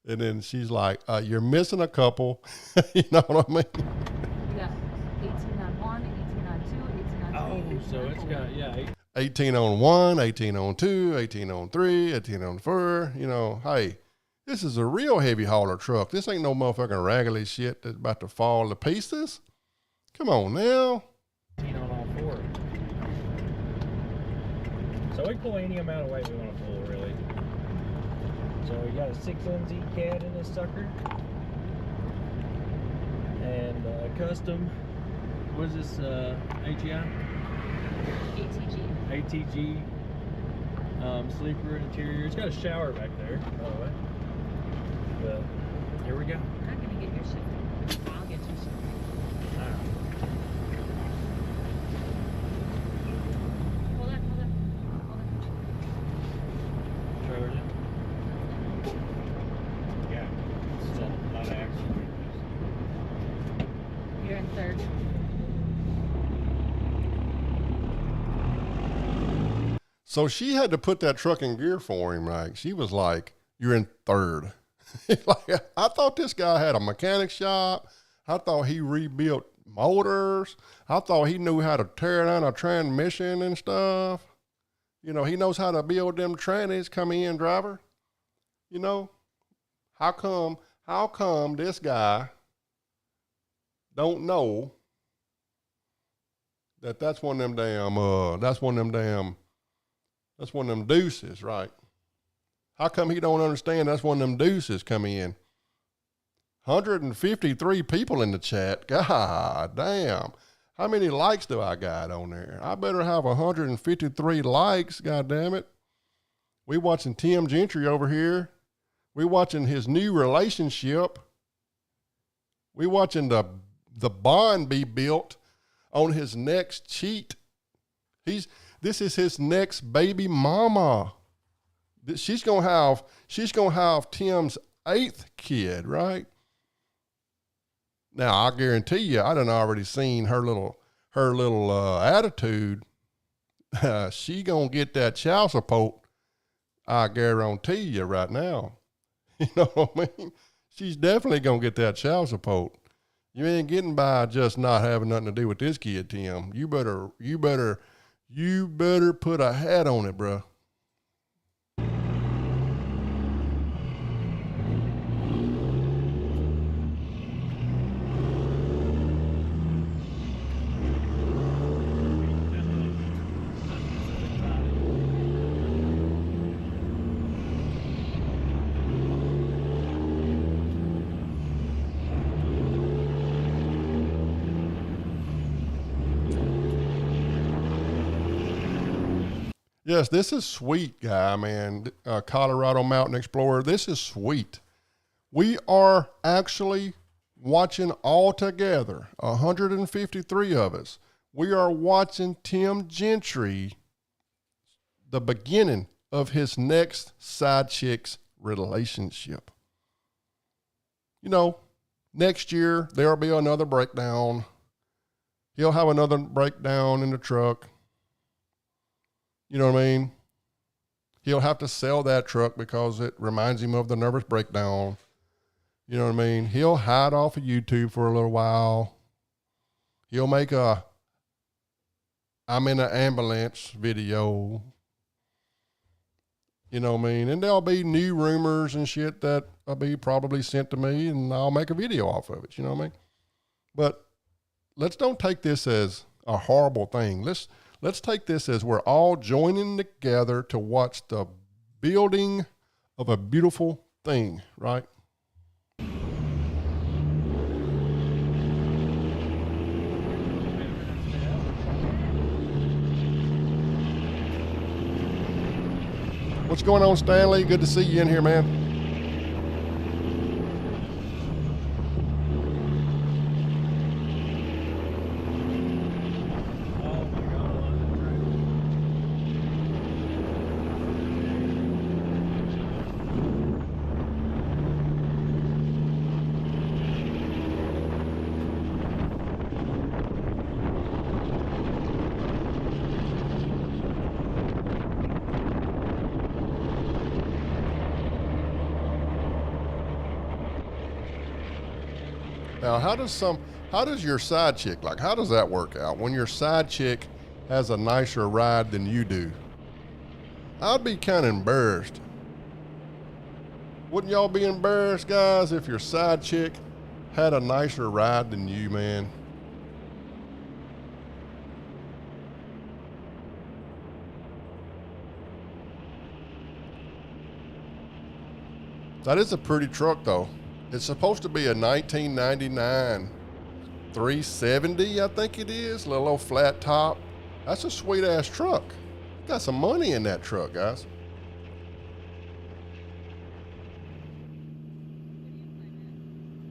And then she's like, you're missing a couple. You know what I mean? Yeah, 18 on 1, 18 on 2, 18 on 3. Oh, so it's got, yeah. 18 on 1, 18 on 2, 18 on 3, 18 on 4. You know, hey, this is a real heavy hauler truck. This ain't no motherfucking raggedy shit that's about to fall to pieces. Come on now. 18 on all 4. So we pull any amount of weight we want to pull, really. So we got a 6MZ cat in this sucker. And custom, what is this, ATI? ATG. Sleeper interior. It's got a shower back there, by the way. But here we go. I'm not going to get your shit. I'll get your shit. All right. Hold on. Trailer's in. Yeah. Still a lot of action. You're in 3rd. So she had to put that truck in gear for him. Like she was like, you're in 3rd. Like, I thought this guy had a mechanic shop. I thought he rebuilt motors. I thought he knew how to tear down a transmission and stuff. You know, he knows how to build them trannies. Come in, driver. You know, how come this guy don't know that that's one of them deuces, right? How come he don't understand that's one of them deuces come in? 153 people in the chat. God damn. How many likes do I got on there? I better have 153 likes, god damn it. We watching Tim Gentry over here. We watching his new relationship. We watching the bond be built on his next cheat. This is his next baby mama. She's gonna have Tim's 8th kid, right? Now I guarantee you, I done already seen her little attitude. She gonna get that child support. I guarantee you right now. You know what I mean? She's definitely gonna get that child support. You ain't getting by just not having nothing to do with this kid, Tim. You better put a hat on it, bruh. Yes, this is sweet, guy, man. Colorado Mountain Explorer. This is sweet. We are actually watching all together, 153 of us. We are watching Tim Gentry, the beginning of his next side chick's relationship. You know, next year there'll be another breakdown. He'll have another breakdown in the truck. You know what I mean? He'll have to sell that truck because it reminds him of the nervous breakdown. You know what I mean? He'll hide off of YouTube for a little while. He'll make a I'm in an ambulance video. You know what I mean? And there'll be new rumors and shit that will be probably sent to me, and I'll make a video off of it. You know what I mean? But let's don't take this as a horrible thing. Let's take this as we're all joining together to watch the building of a beautiful thing, right? What's going on, Stanley? Good to see you in here, man. Oh my God, I love that track. Now, how does your side chick, like, how does that work out when your side chick has a nicer ride than you do? I'd be kind of embarrassed. Wouldn't y'all be embarrassed, guys, if your side chick had a nicer ride than you, man? That is a pretty truck, though. It's supposed to be a 1999 370, I think it is. Little old flat top. That's a sweet ass truck. Got some money in that truck, guys.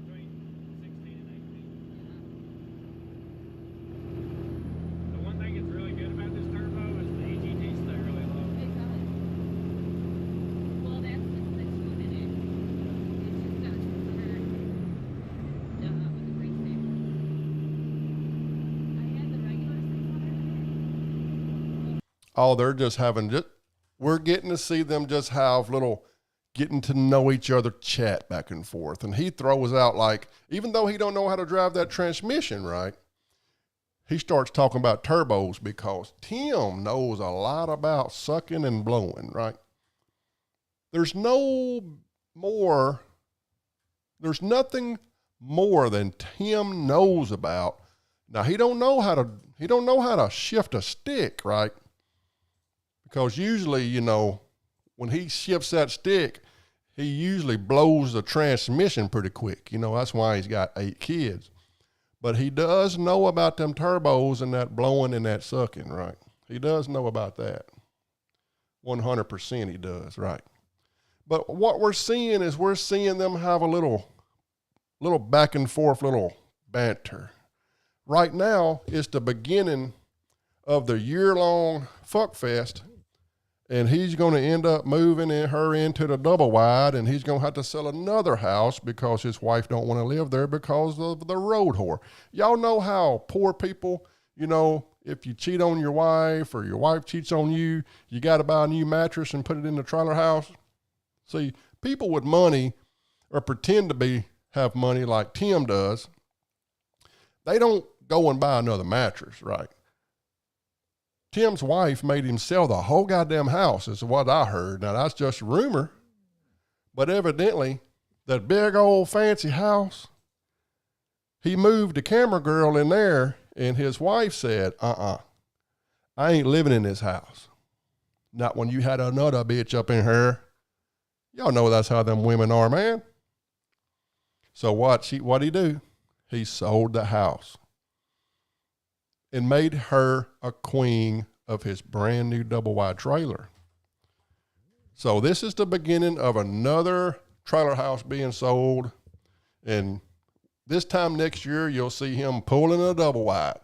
Between 16 and 18. The one thing that's really good about this turbo is the EGTs stay really low. Exactly. Well, that's the 6 minute. It's just got a 600 with the brake saver. I had the regular 600. Oh, they're just we're getting to see them just have little getting to know each other chat back and forth. And he throws out, like, even though he don't know how to drive that transmission right, he starts talking about turbos because Tim knows a lot about sucking and blowing, right? There's nothing more than Tim knows about. Now, he don't know how to shift a stick, right? Because usually, you know, when he shifts that stick, he usually blows the transmission pretty quick. You know, that's why he's got 8 kids. But he does know about them turbos and that blowing and that sucking, right? He does know about that. 100% he does, right? But what we're seeing them have a little back and forth, little banter. Right now, it's the beginning of the year-long fuck fest. And he's going to end up moving her into the double wide, and he's going to have to sell another house because his wife don't want to live there because of the road whore. Y'all know how poor people, you know, if you cheat on your wife or your wife cheats on you, you got to buy a new mattress and put it in the trailer house. See, people with money or pretend to have money like Tim does, they don't go and buy another mattress, right? Tim's wife made him sell the whole goddamn house, is what I heard. Now, that's just a rumor. But evidently, that big old fancy house, he moved the camera girl in there, and his wife said, I ain't living in this house. Not when you had another bitch up in here. Y'all know that's how them women are, man. So what'd he do? He sold the house and made her a queen of his brand new double wide trailer. So this is the beginning of another trailer house being sold. And this time next year, you'll see him pulling a double wide.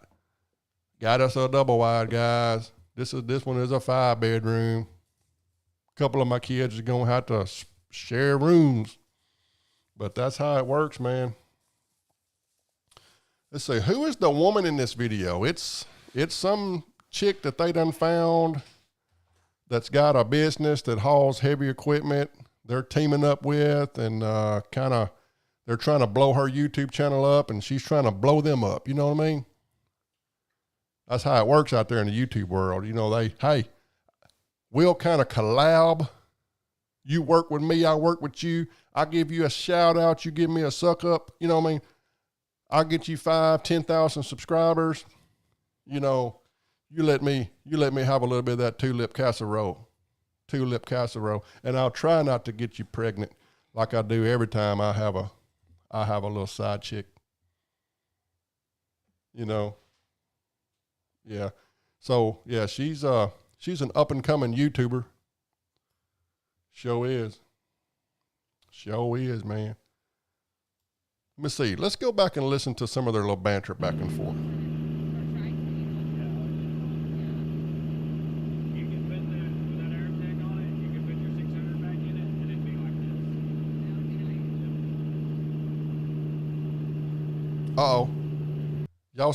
Got us a double wide, guys. This one is a 5-bedroom. A couple of my kids are going to have to share rooms. But that's how it works, man. Let's see, who is the woman in this video? It's some chick that they done found that's got a business that hauls heavy equipment they're teaming up with, and they're trying to blow her YouTube channel up, and she's trying to blow them up. You know what I mean? That's how it works out there in the YouTube world. You know, we'll kind of collab You work with me, I work with you. I give you a shout out, you give me a suck up. You know what I mean? I'll get you 5,000, 10,000 subscribers. You know, you let me have a little bit of that two-lip casserole. And I'll try not to get you pregnant like I do every time I have a little side chick. You know? Yeah. So yeah, she's an up and coming YouTuber. Show is, man. Let me see. Let's go back and listen to some of their little banter back and forth. Uh-oh. Y'all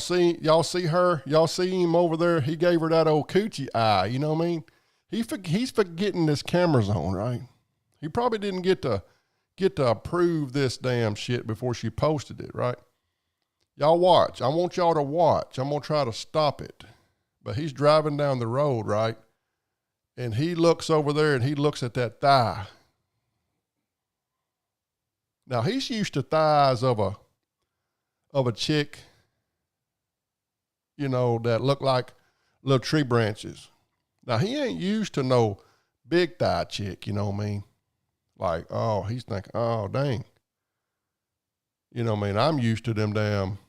see her? Y'all see him over there? He gave her that old coochie eye, you know what I mean? He's forgetting this camera's on, right? He probably didn't get to approve this damn shit before she posted it, right? Y'all watch. I want y'all to watch. I'm going to try to stop it. But he's driving down the road, right? And he looks over there and he looks at that thigh. Now, he's used to thighs of a chick, you know, that look like little tree branches. Now, he ain't used to no big thigh chick, you know what I mean? Like, oh, he's thinking, oh, dang. You know what I mean? I'm used to them damn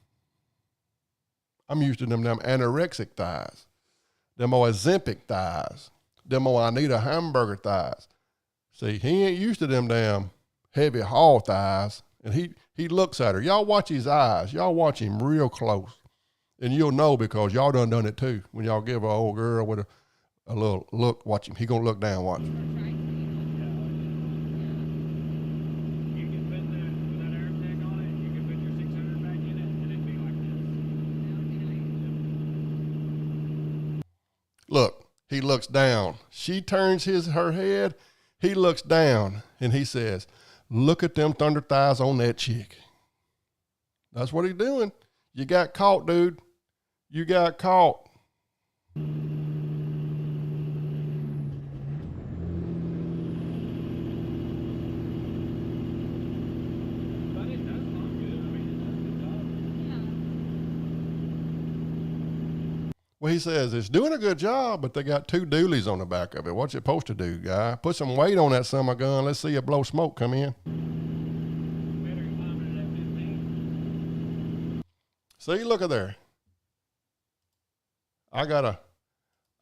anorexic thighs. Them old Ozempic thighs. Them old I need a hamburger thighs. See, he ain't used to them damn heavy haul thighs. And he looks at her. Y'all watch his eyes. Y'all watch him real close. And you'll know because y'all done it too. When y'all give an old girl with a little look, watch him. He gonna look down, watch him. Look, he looks down. She turns her head. He looks down and he says, look at them thunder thighs on that chick. That's what he's doing. You got caught, dude. You got caught. Well, he says it's doing a good job, but they got 2 doolies on the back of it. What's it supposed to do, guy? Put some weight on that summer gun. Let's see it blow smoke come in. See, look at there. I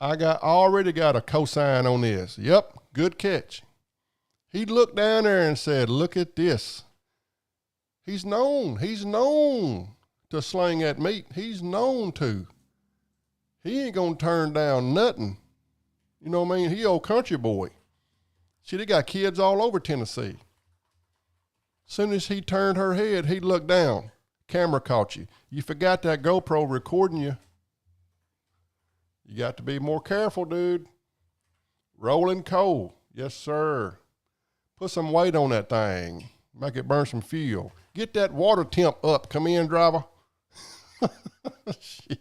already got a cosign on this. Yep, good catch. He looked down there and said, look at this. He's known to sling that meat. He's known to. He ain't gonna turn down nothing. You know what I mean? He old country boy. Shit, he got kids all over Tennessee. Soon as he turned her head, he looked down. Camera caught you. You forgot that GoPro recording you. You got to be more careful, dude. Rolling coal. Yes, sir. Put some weight on that thing. Make it burn some fuel. Get that water temp up. Come in, driver. Shit.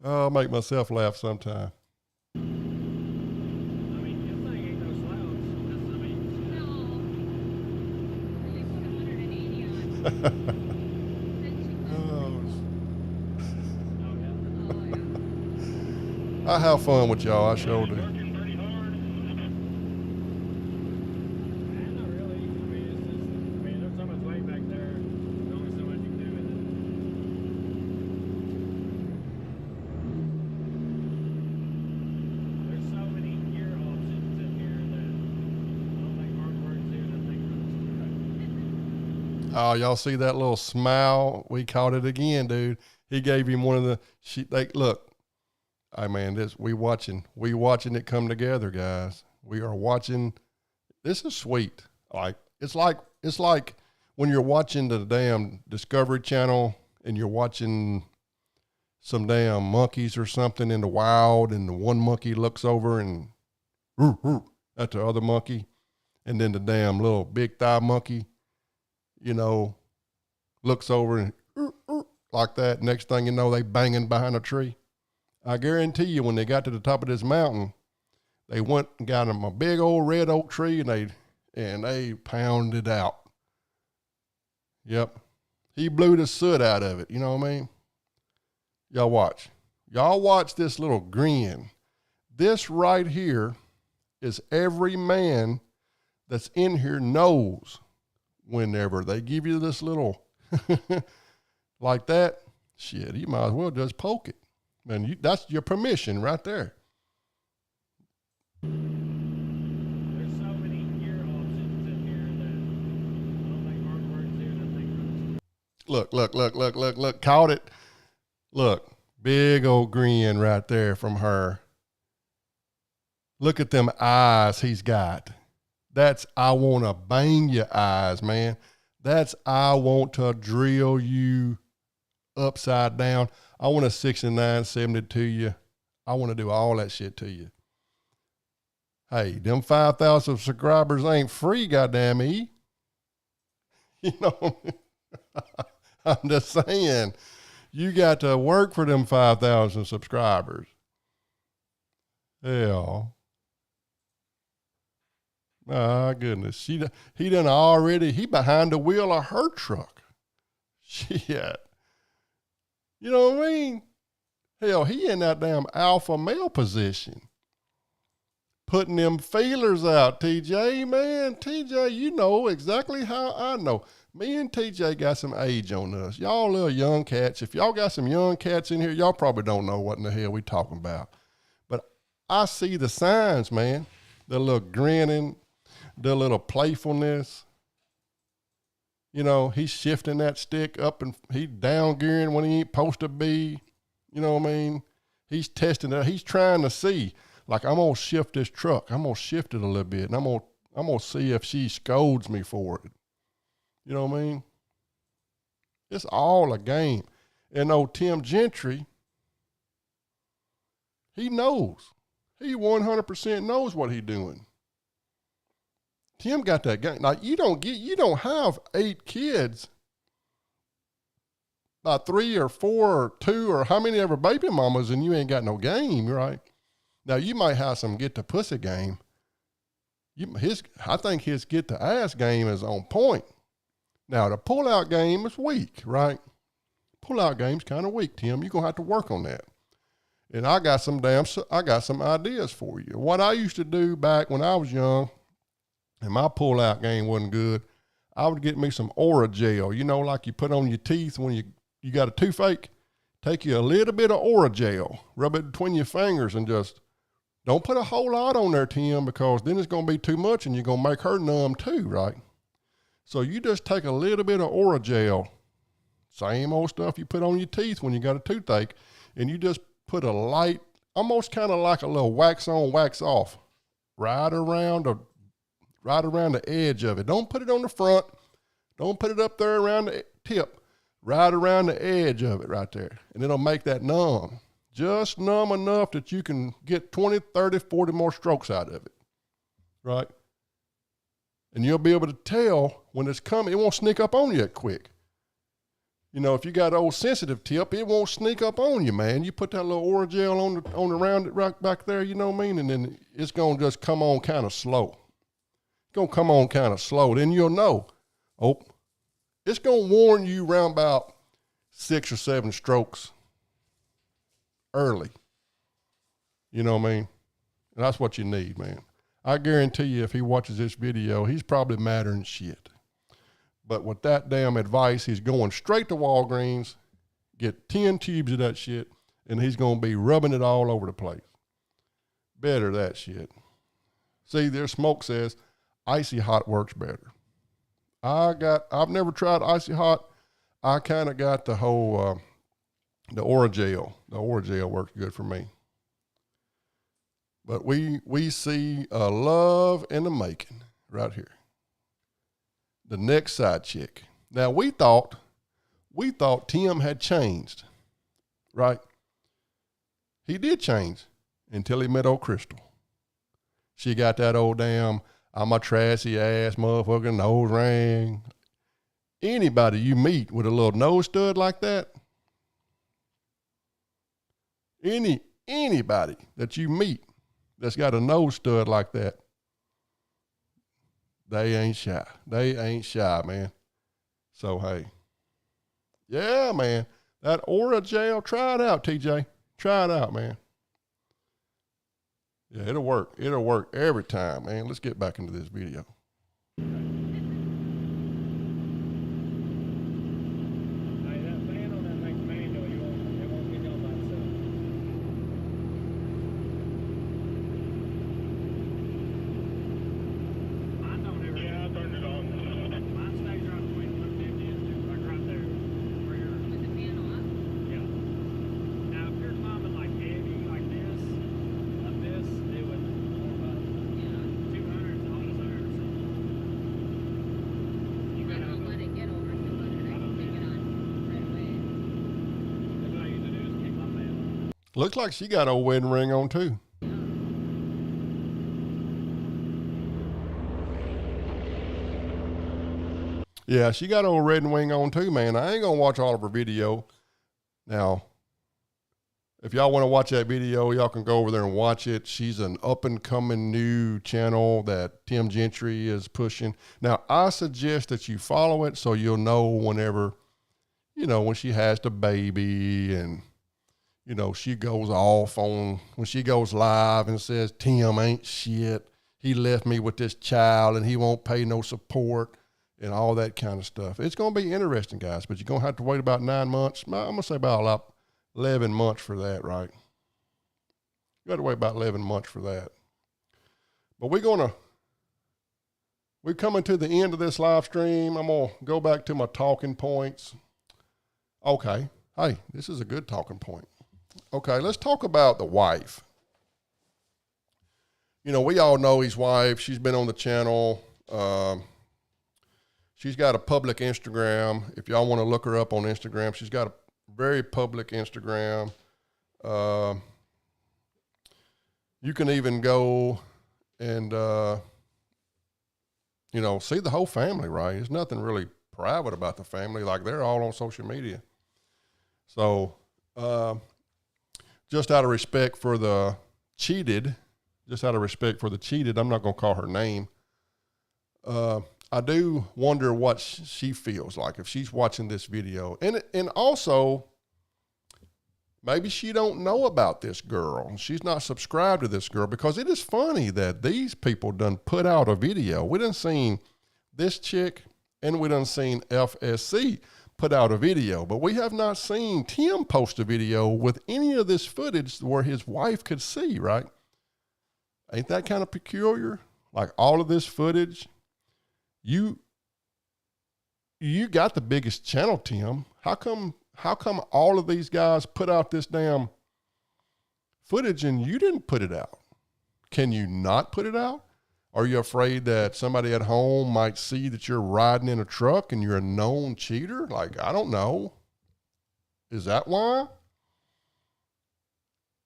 I'll make myself laugh sometime. I mean, this thing ain't no slouch. No. Really put 180 on. I have fun with y'all. I sure do. Not really. I mean, there's so much weight back there. There's only so much you can do with it. There's so many gear options in here that I don't think hard work to and I think Oh, y'all see that little smile? We caught it again, dude. He gave him one of the look. I mean, we watching it come together, guys. We are watching. This is sweet. It's like when you're watching the damn Discovery Channel and you're watching some damn monkeys or something in the wild, and the one monkey looks over and at the other monkey, and then the damn little big thigh monkey, you know, looks over and like that. Next thing you know, they banging behind a tree. I guarantee you when they got to the top of this mountain, They went and got him a big old red oak tree, and they pounded it out. Yep. He blew the soot out of it. You know what I mean? Y'all watch. Y'all watch this little grin. This right here is every man that's in here knows whenever they give you this little like that, shit, you might as well just poke it. Man, that's your permission right there. There's so many gear options in here that I don't think hard work's here. Look, caught it. Look, big old grin right there from her. Look at them eyes he's got. That's I want to bang your eyes, man. That's I want to drill you upside down. I want to 69-70 to you. I want to do all that shit to you. Hey, them 5,000 subscribers ain't free, goddamn me. You know, I'm just saying, you got to work for them 5,000 subscribers. Hell. My goodness. He behind the wheel of her truck. Shit. You know what I mean? Hell, he in that damn alpha male position. Putting them feelers out, TJ, man. TJ, you know exactly how I know. Me and TJ got some age on us. Y'all little young cats. If y'all got some young cats in here, y'all probably don't know what in the hell we talking about. But I see the signs, man. The little grinning, the little playfulness. You know, he's shifting that stick up and he's down gearing when he ain't supposed to be. You know what I mean? He's testing it. He's trying to see, like, I'm going to shift this truck. I'm going to shift it a little bit, and I'm going to see if she scolds me for it. You know what I mean? It's all a game. And old Tim Gentry, he knows. He 100% knows what he's doing. Tim got that game. Now, you don't have 8 kids, about 3 or 4 or 2 or how many ever baby mamas, and you ain't got no game, right? Now, you might have some get the pussy game. I think his get the ass game is on point. Now, the pull-out game is weak, right? Pull-out game's kind of weak, Tim. You're going to have to work on that. And I got some ideas for you. What I used to do back when I was young, and my pull-out game wasn't good, I would get me some Aura gel. You know, like you put on your teeth when you got a toothache. Take you a little bit of Aura gel, rub it between your fingers, and just don't put a whole lot on there, Tim, because then it's going to be too much and you're going to make her numb too, right? So you just take a little bit of Aura gel, same old stuff you put on your teeth when you got a toothache, and you just put a light, almost kind of like a little wax on, wax off, right around the edge of it. Don't put it on the front. Don't put it up there around the tip. Right around the edge of it right there. And it'll make that numb. Just numb enough that you can get 20, 30, 40 more strokes out of it. Right? And you'll be able to tell when it's coming. It won't sneak up on you that quick. You know, if you got an old sensitive tip, it won't sneak up on you, man. You put that little Aura gel on around it right back there, you know what I mean? And then it's going to just come on kind of slow. It's going to come on kind of slow. Then you'll know, it's going to warn you around about 6 or 7 strokes early. You know what I mean? And that's what you need, man. I guarantee you if he watches this video, he's probably madder than shit. But with that damn advice, he's going straight to Walgreens, get 10 tubes of that shit, and he's going to be rubbing it all over the place. Better that shit. See, their smoke says icy hot works better. I've never tried icy hot. I kind of got the whole, the Aura gel. The Aura gel works good for me. But we see a love in the making right here. The next side chick. Now we thought Tim had changed, right? He did change until he met old Crystal. She got that old damn, I'm a trashy ass motherfucking nose ring. Anybody you meet with a little nose stud like that, anybody that you meet that's got a nose stud like that, they ain't shy. They ain't shy, man. So, hey. Yeah, man. That Aura gel, try it out, TJ. Try it out, man. Yeah, it'll work. It'll work every time, man. Let's get back into this video. Looks like she got a wedding ring on too. Yeah, she got a red wing on too, man. I ain't gonna watch all of her video. Now, if y'all want to watch that video, y'all can go over there and watch it. She's an up and coming new channel that Tim Gentry is pushing. Now, I suggest that you follow it so you'll know whenever, you know, when she has the baby and, you know, she goes off on, when she goes live and says, Tim ain't shit. He left me with this child and he won't pay no support and all that kind of stuff. It's going to be interesting, guys, but you're going to have to wait about 9 months. I'm going to say about 11 months for that, right? You got to wait about 11 months for that. But we're coming to the end of this live stream. I'm going to go back to my talking points. Okay. Hey, this is a good talking point. Okay, let's talk about the wife. You know, we all know his wife. She's been on the channel. She's got a public Instagram. If y'all want to look her up on Instagram, she's got a very public Instagram. You can even go and, you know, see the whole family, right? There's nothing really private about the family. Like, they're all on social media. So, just out of respect for the cheated, I'm not going to call her name. I do wonder what she feels like if she's watching this video. And also, maybe she don't know about this girl. She's not subscribed to this girl, because it is funny that these people done put out a video. We done seen this chick and we done seen FSC put out a video, but we have not seen Tim post a video with any of this footage where his wife could see, right? Ain't that kind of peculiar? Like, all of this footage, you got the biggest channel, Tim. How come all of these guys put out this damn footage and you didn't put it out? Can you not put it out? Are you afraid that somebody at home might see that you're riding in a truck and you're a known cheater? Like, I don't know. Is that why?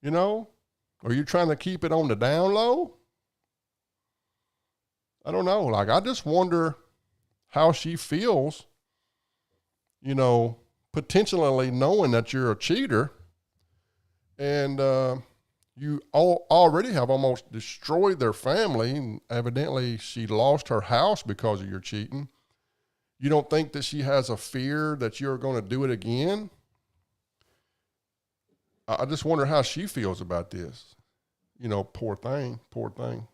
You know? Are you trying to keep it on the down low? I don't know. Like, I just wonder how she feels, you know, potentially knowing that you're a cheater, and you already have almost destroyed their family, and evidently she lost her house because of your cheating. You don't think that she has a fear that you're going to do it again? I just wonder how she feels about this. You know, poor thing, poor thing.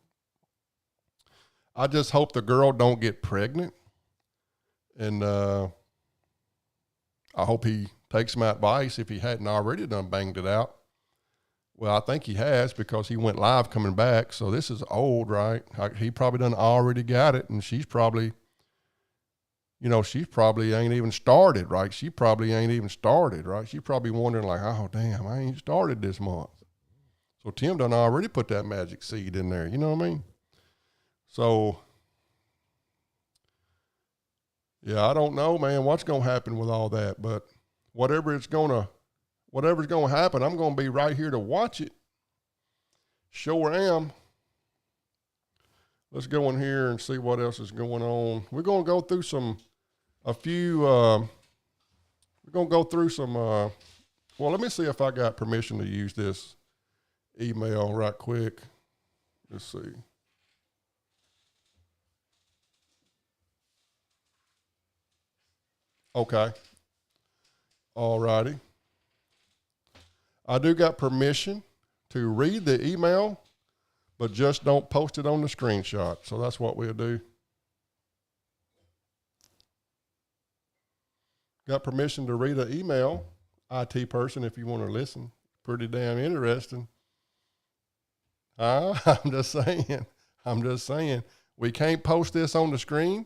I just hope the girl don't get pregnant, and I hope he takes my advice if he hadn't already done banged it out. Well, I think he has, because he went live coming back. So this is old, right? He probably done already got it, and she's probably, you know, she probably ain't even started, right? She probably ain't even started, right? She probably wondering like, oh, damn, I ain't started this month. So Tim done already put that magic seed in there. You know what I mean? So, yeah, I don't know, man, what's going to happen with all that. But whatever's going to happen, I'm going to be right here to watch it. Sure am. Let's go in here and see what else is going on. We're going to go through well, let me see if I got permission to use this email right quick. Let's see. Okay. All righty. I do got permission to read the email, but just don't post it on the screenshot. So that's what we'll do. Got permission to read an email, IT person, if you want to listen. Pretty damn interesting. I'm just saying. We can't post this on the screen.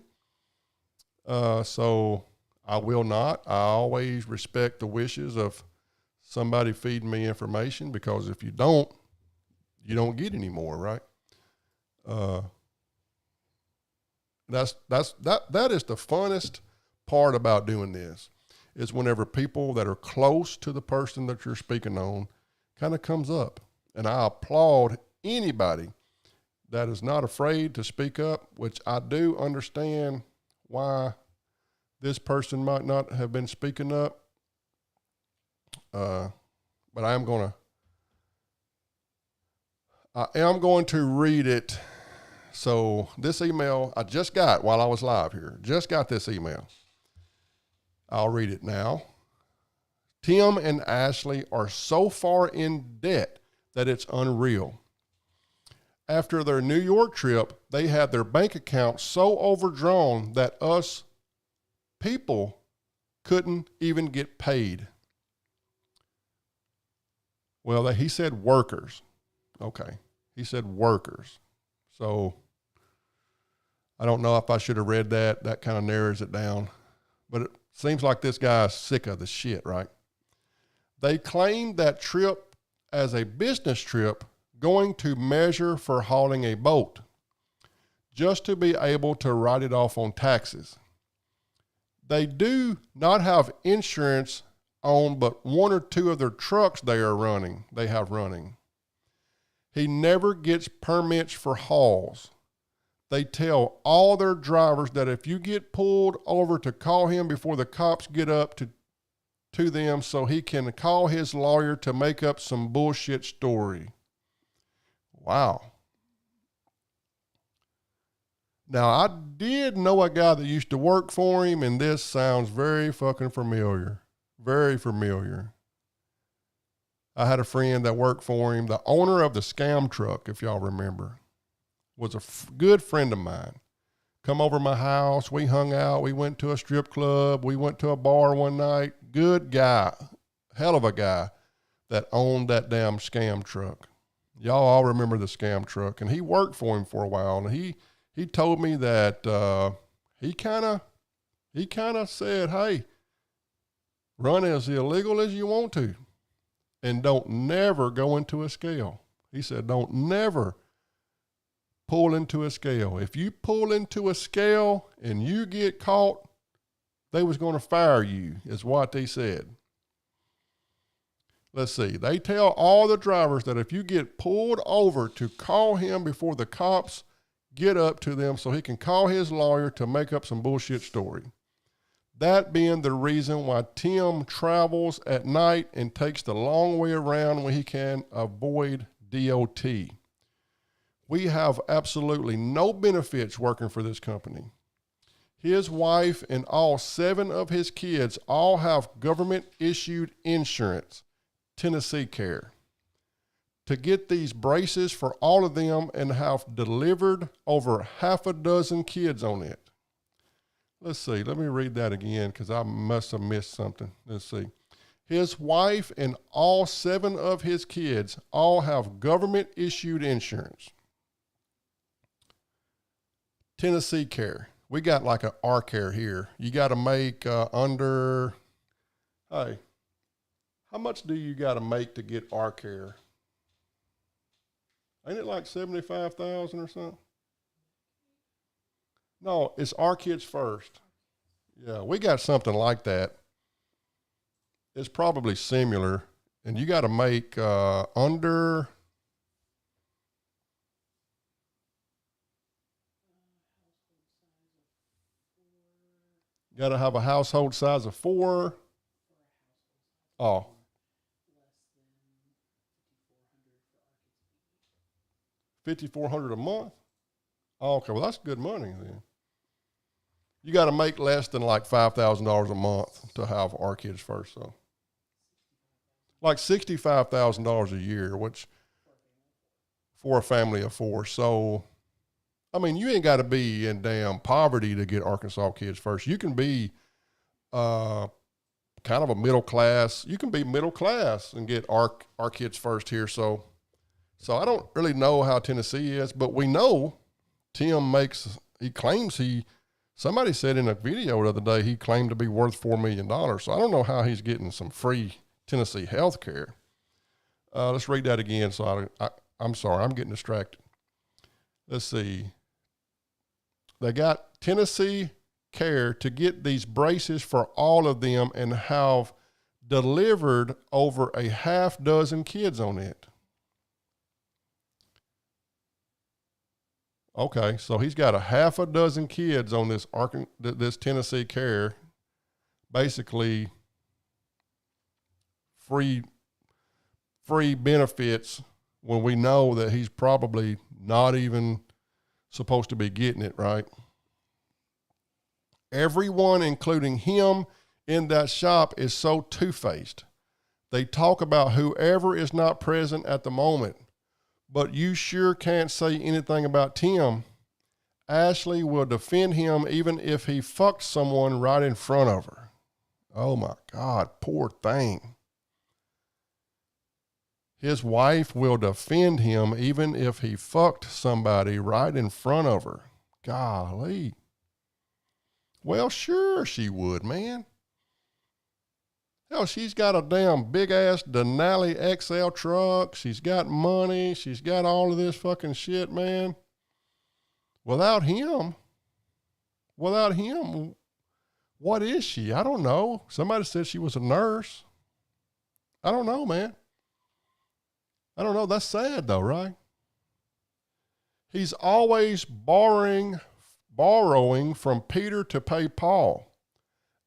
So I will not. I always respect the wishes of somebody feeding me information, because if you don't get any more, right? That is the funnest part about doing this, is whenever people that are close to the person that you're speaking on kind of comes up. And I applaud anybody that is not afraid to speak up, which I do understand why this person might not have been speaking up. But I am going to read it. So this email I just got while I was live here, just got this email. I'll read it now. Tim and Ashley are so far in debt that it's unreal. After their New York trip, they had their bank account so overdrawn that us people couldn't even get paid. Well, he said workers. Okay. He said workers. So I don't know if I should have read that. That kind of narrows it down. But it seems like this guy's sick of the shit, right? They claimed that trip as a business trip, going to measure for hauling a boat, just to be able to write it off on taxes. They do not have insurance on but one or two of their trucks they have running. He never gets permits for hauls. They tell all their drivers that if you get pulled over, to call him before the cops get up to them, so he can call his lawyer to make up some bullshit story. Wow. Now, I did know a guy that used to work for him, and this sounds very fucking familiar. Very familiar. I had a friend that worked for him. The owner of the scam truck, if y'all remember, was a good friend of mine. Come over my house. We hung out. We went to a strip club. We went to a bar one night. Good guy. Hell of a guy that owned that damn scam truck. Y'all all remember the scam truck. And he worked for him for a while. And he told me that he kind of said, hey, run as illegal as you want to, and don't never go into a scale. He said, don't never pull into a scale. If you pull into a scale and you get caught, they was going to fire you, is what they said. Let's see. They tell all the drivers that if you get pulled over, to call him before the cops get up to them, so he can call his lawyer to make up some bullshit story. That being the reason why Tim travels at night and takes the long way around when he can avoid DOT. We have absolutely no benefits working for this company. His wife and all 7 of his kids all have government-issued insurance, Tennessee Care, to get these braces for all of them, and have delivered over 6 kids on it. Let's see. Let me read that again, because I must have missed something. Let's see. His wife and all 7 of his kids all have government-issued insurance. Tennessee Care. We got like a R Care here. You got to make hey, how much do you got to make to get R Care? Ain't it like 75,000 or something? No, it's Our Kids First. Yeah, we got something like that. It's probably similar, and you got to make under. You got to have a household size of 4. Oh. $5,400 a month. Oh, okay, well, that's good money then. You got to make less than like $5,000 a month to have Our Kids First, so. Like $65,000 a year, which for a family of four. So, I mean, you ain't got to be in damn poverty to get Arkansas Kids First. You can be kind of a middle class. You can be middle class and get our Kids First here. So I don't really know how Tennessee is, but we know Tim claims somebody said in a video the other day, he claimed to be worth $4 million. So I don't know how he's getting some free Tennessee health care. Let's read that again. So I'm sorry, I'm getting distracted. Let's see. They got Tennessee Care to get these braces for all of them and have delivered over a half dozen kids on it. Okay, so he's got a half a dozen kids on this Tennessee Care, basically free benefits when we know that he's probably not even supposed to be getting it, right? Everyone, including him in that shop, is so two-faced. They talk about whoever is not present at the moment, but you sure can't say anything about Tim. Ashley will defend him even if he fucked someone right in front of her. Oh my God, poor thing. His wife will defend him even if he fucked somebody right in front of her. Golly. Well, sure she would, man. Hell, she's got a damn big-ass Denali XL truck. She's got money. She's got all of this fucking shit, man. Without him, what is she? I don't know. Somebody said she was a nurse. I don't know, man. I don't know. That's sad, though, right? He's always borrowing from Peter to pay Paul.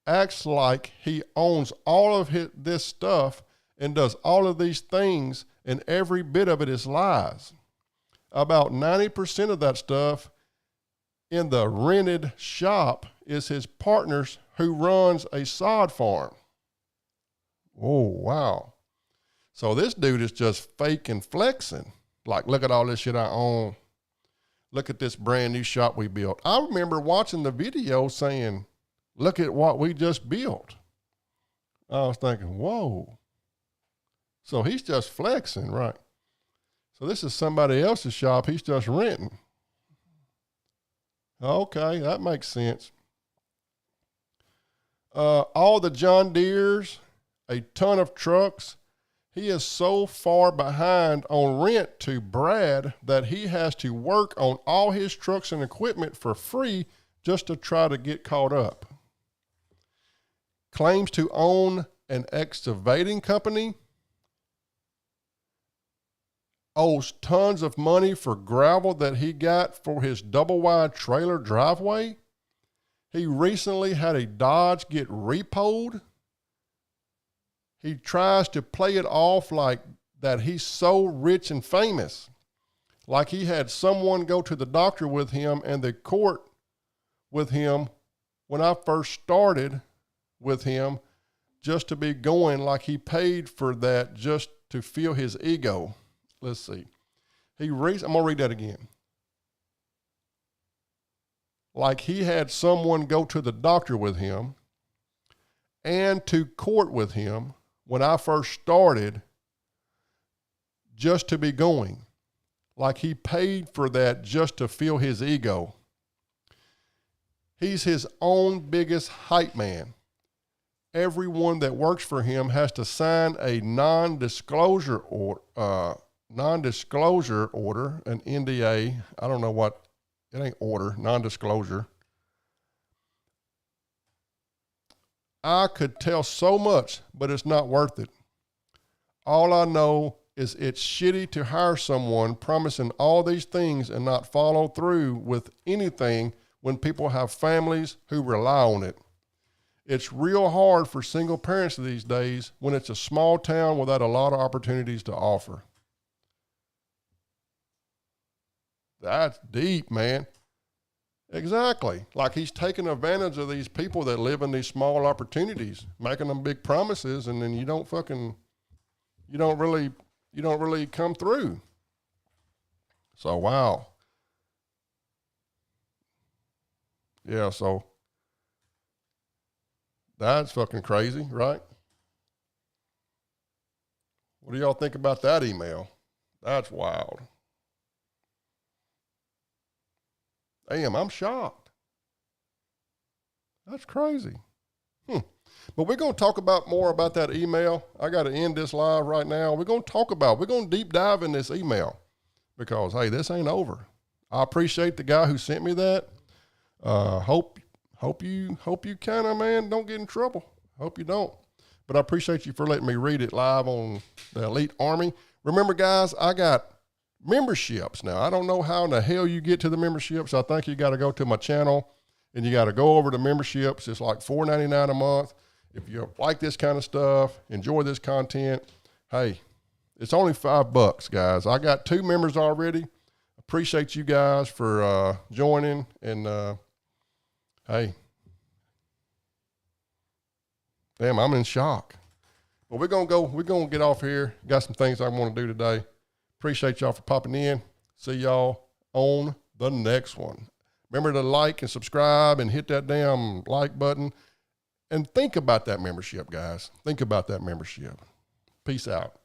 Acts like he owns all of this stuff and does all of these things, and every bit of it is lies. About 90% of that stuff in the rented shop is his partner's who runs a sod farm. Oh, wow. So this dude is just fake and flexing. Like, look at all this shit I own. Look at this brand new shop we built. I remember watching the video saying, look at what we just built. I was thinking, whoa. So he's just flexing, right? So this is somebody else's shop. He's just renting. Okay, that makes sense. All the John Deeres, a ton of trucks. He is so far behind on rent to Brad that he has to work on all his trucks and equipment for free just to try to get caught up. Claims to own an excavating company. Owes tons of money for gravel that he got for his double-wide trailer driveway. He recently had a Dodge get repoed. He tries to play it off like that he's so rich and famous, like he had someone go to the doctor with him and the court with him when I first started with him, just to be going, like he paid for that just to feel his ego. Let's see. I'm going to read that again. Like he had someone go to the doctor with him and to court with him when I first started, just to be going. Like he paid for that just to feel his ego. He's his own biggest hype man. Everyone that works for him has to sign a non-disclosure order, an NDA. I don't know what, it ain't order, non-disclosure. I could tell so much, but it's not worth it. All I know is it's shitty to hire someone promising all these things and not follow through with anything when people have families who rely on it. It's real hard for single parents these days when it's a small town without a lot of opportunities to offer. That's deep, man. Exactly. Like he's taking advantage of these people that live in these small opportunities, making them big promises, and then you don't really come through. So, wow. Yeah, so that's fucking crazy, right? What do y'all think about that email? That's wild. Damn, I'm shocked. That's crazy. But we're going to talk more about that email. I got to end this live right now. We're going to deep dive in this email because, hey, this ain't over. I appreciate the guy who sent me that. Hope you kind of, man, don't get in trouble. Hope you don't. But I appreciate you for letting me read it live on the Elite Army. Remember, guys, I got memberships now. I don't know how in the hell you get to the memberships. I think you got to go to my channel and you got to go over to memberships. It's like $4.99 a month. If you like this kind of stuff, enjoy this content, hey, it's only $5, guys. I got 2 members already. Appreciate you guys for joining, and hey, damn, I'm in shock. But we're gonna get off here. Got some things I want to do today. Appreciate y'all for popping in. See y'all on the next one. Remember to like and subscribe and hit that damn like button. And think about that membership, guys. Think about that membership. Peace out.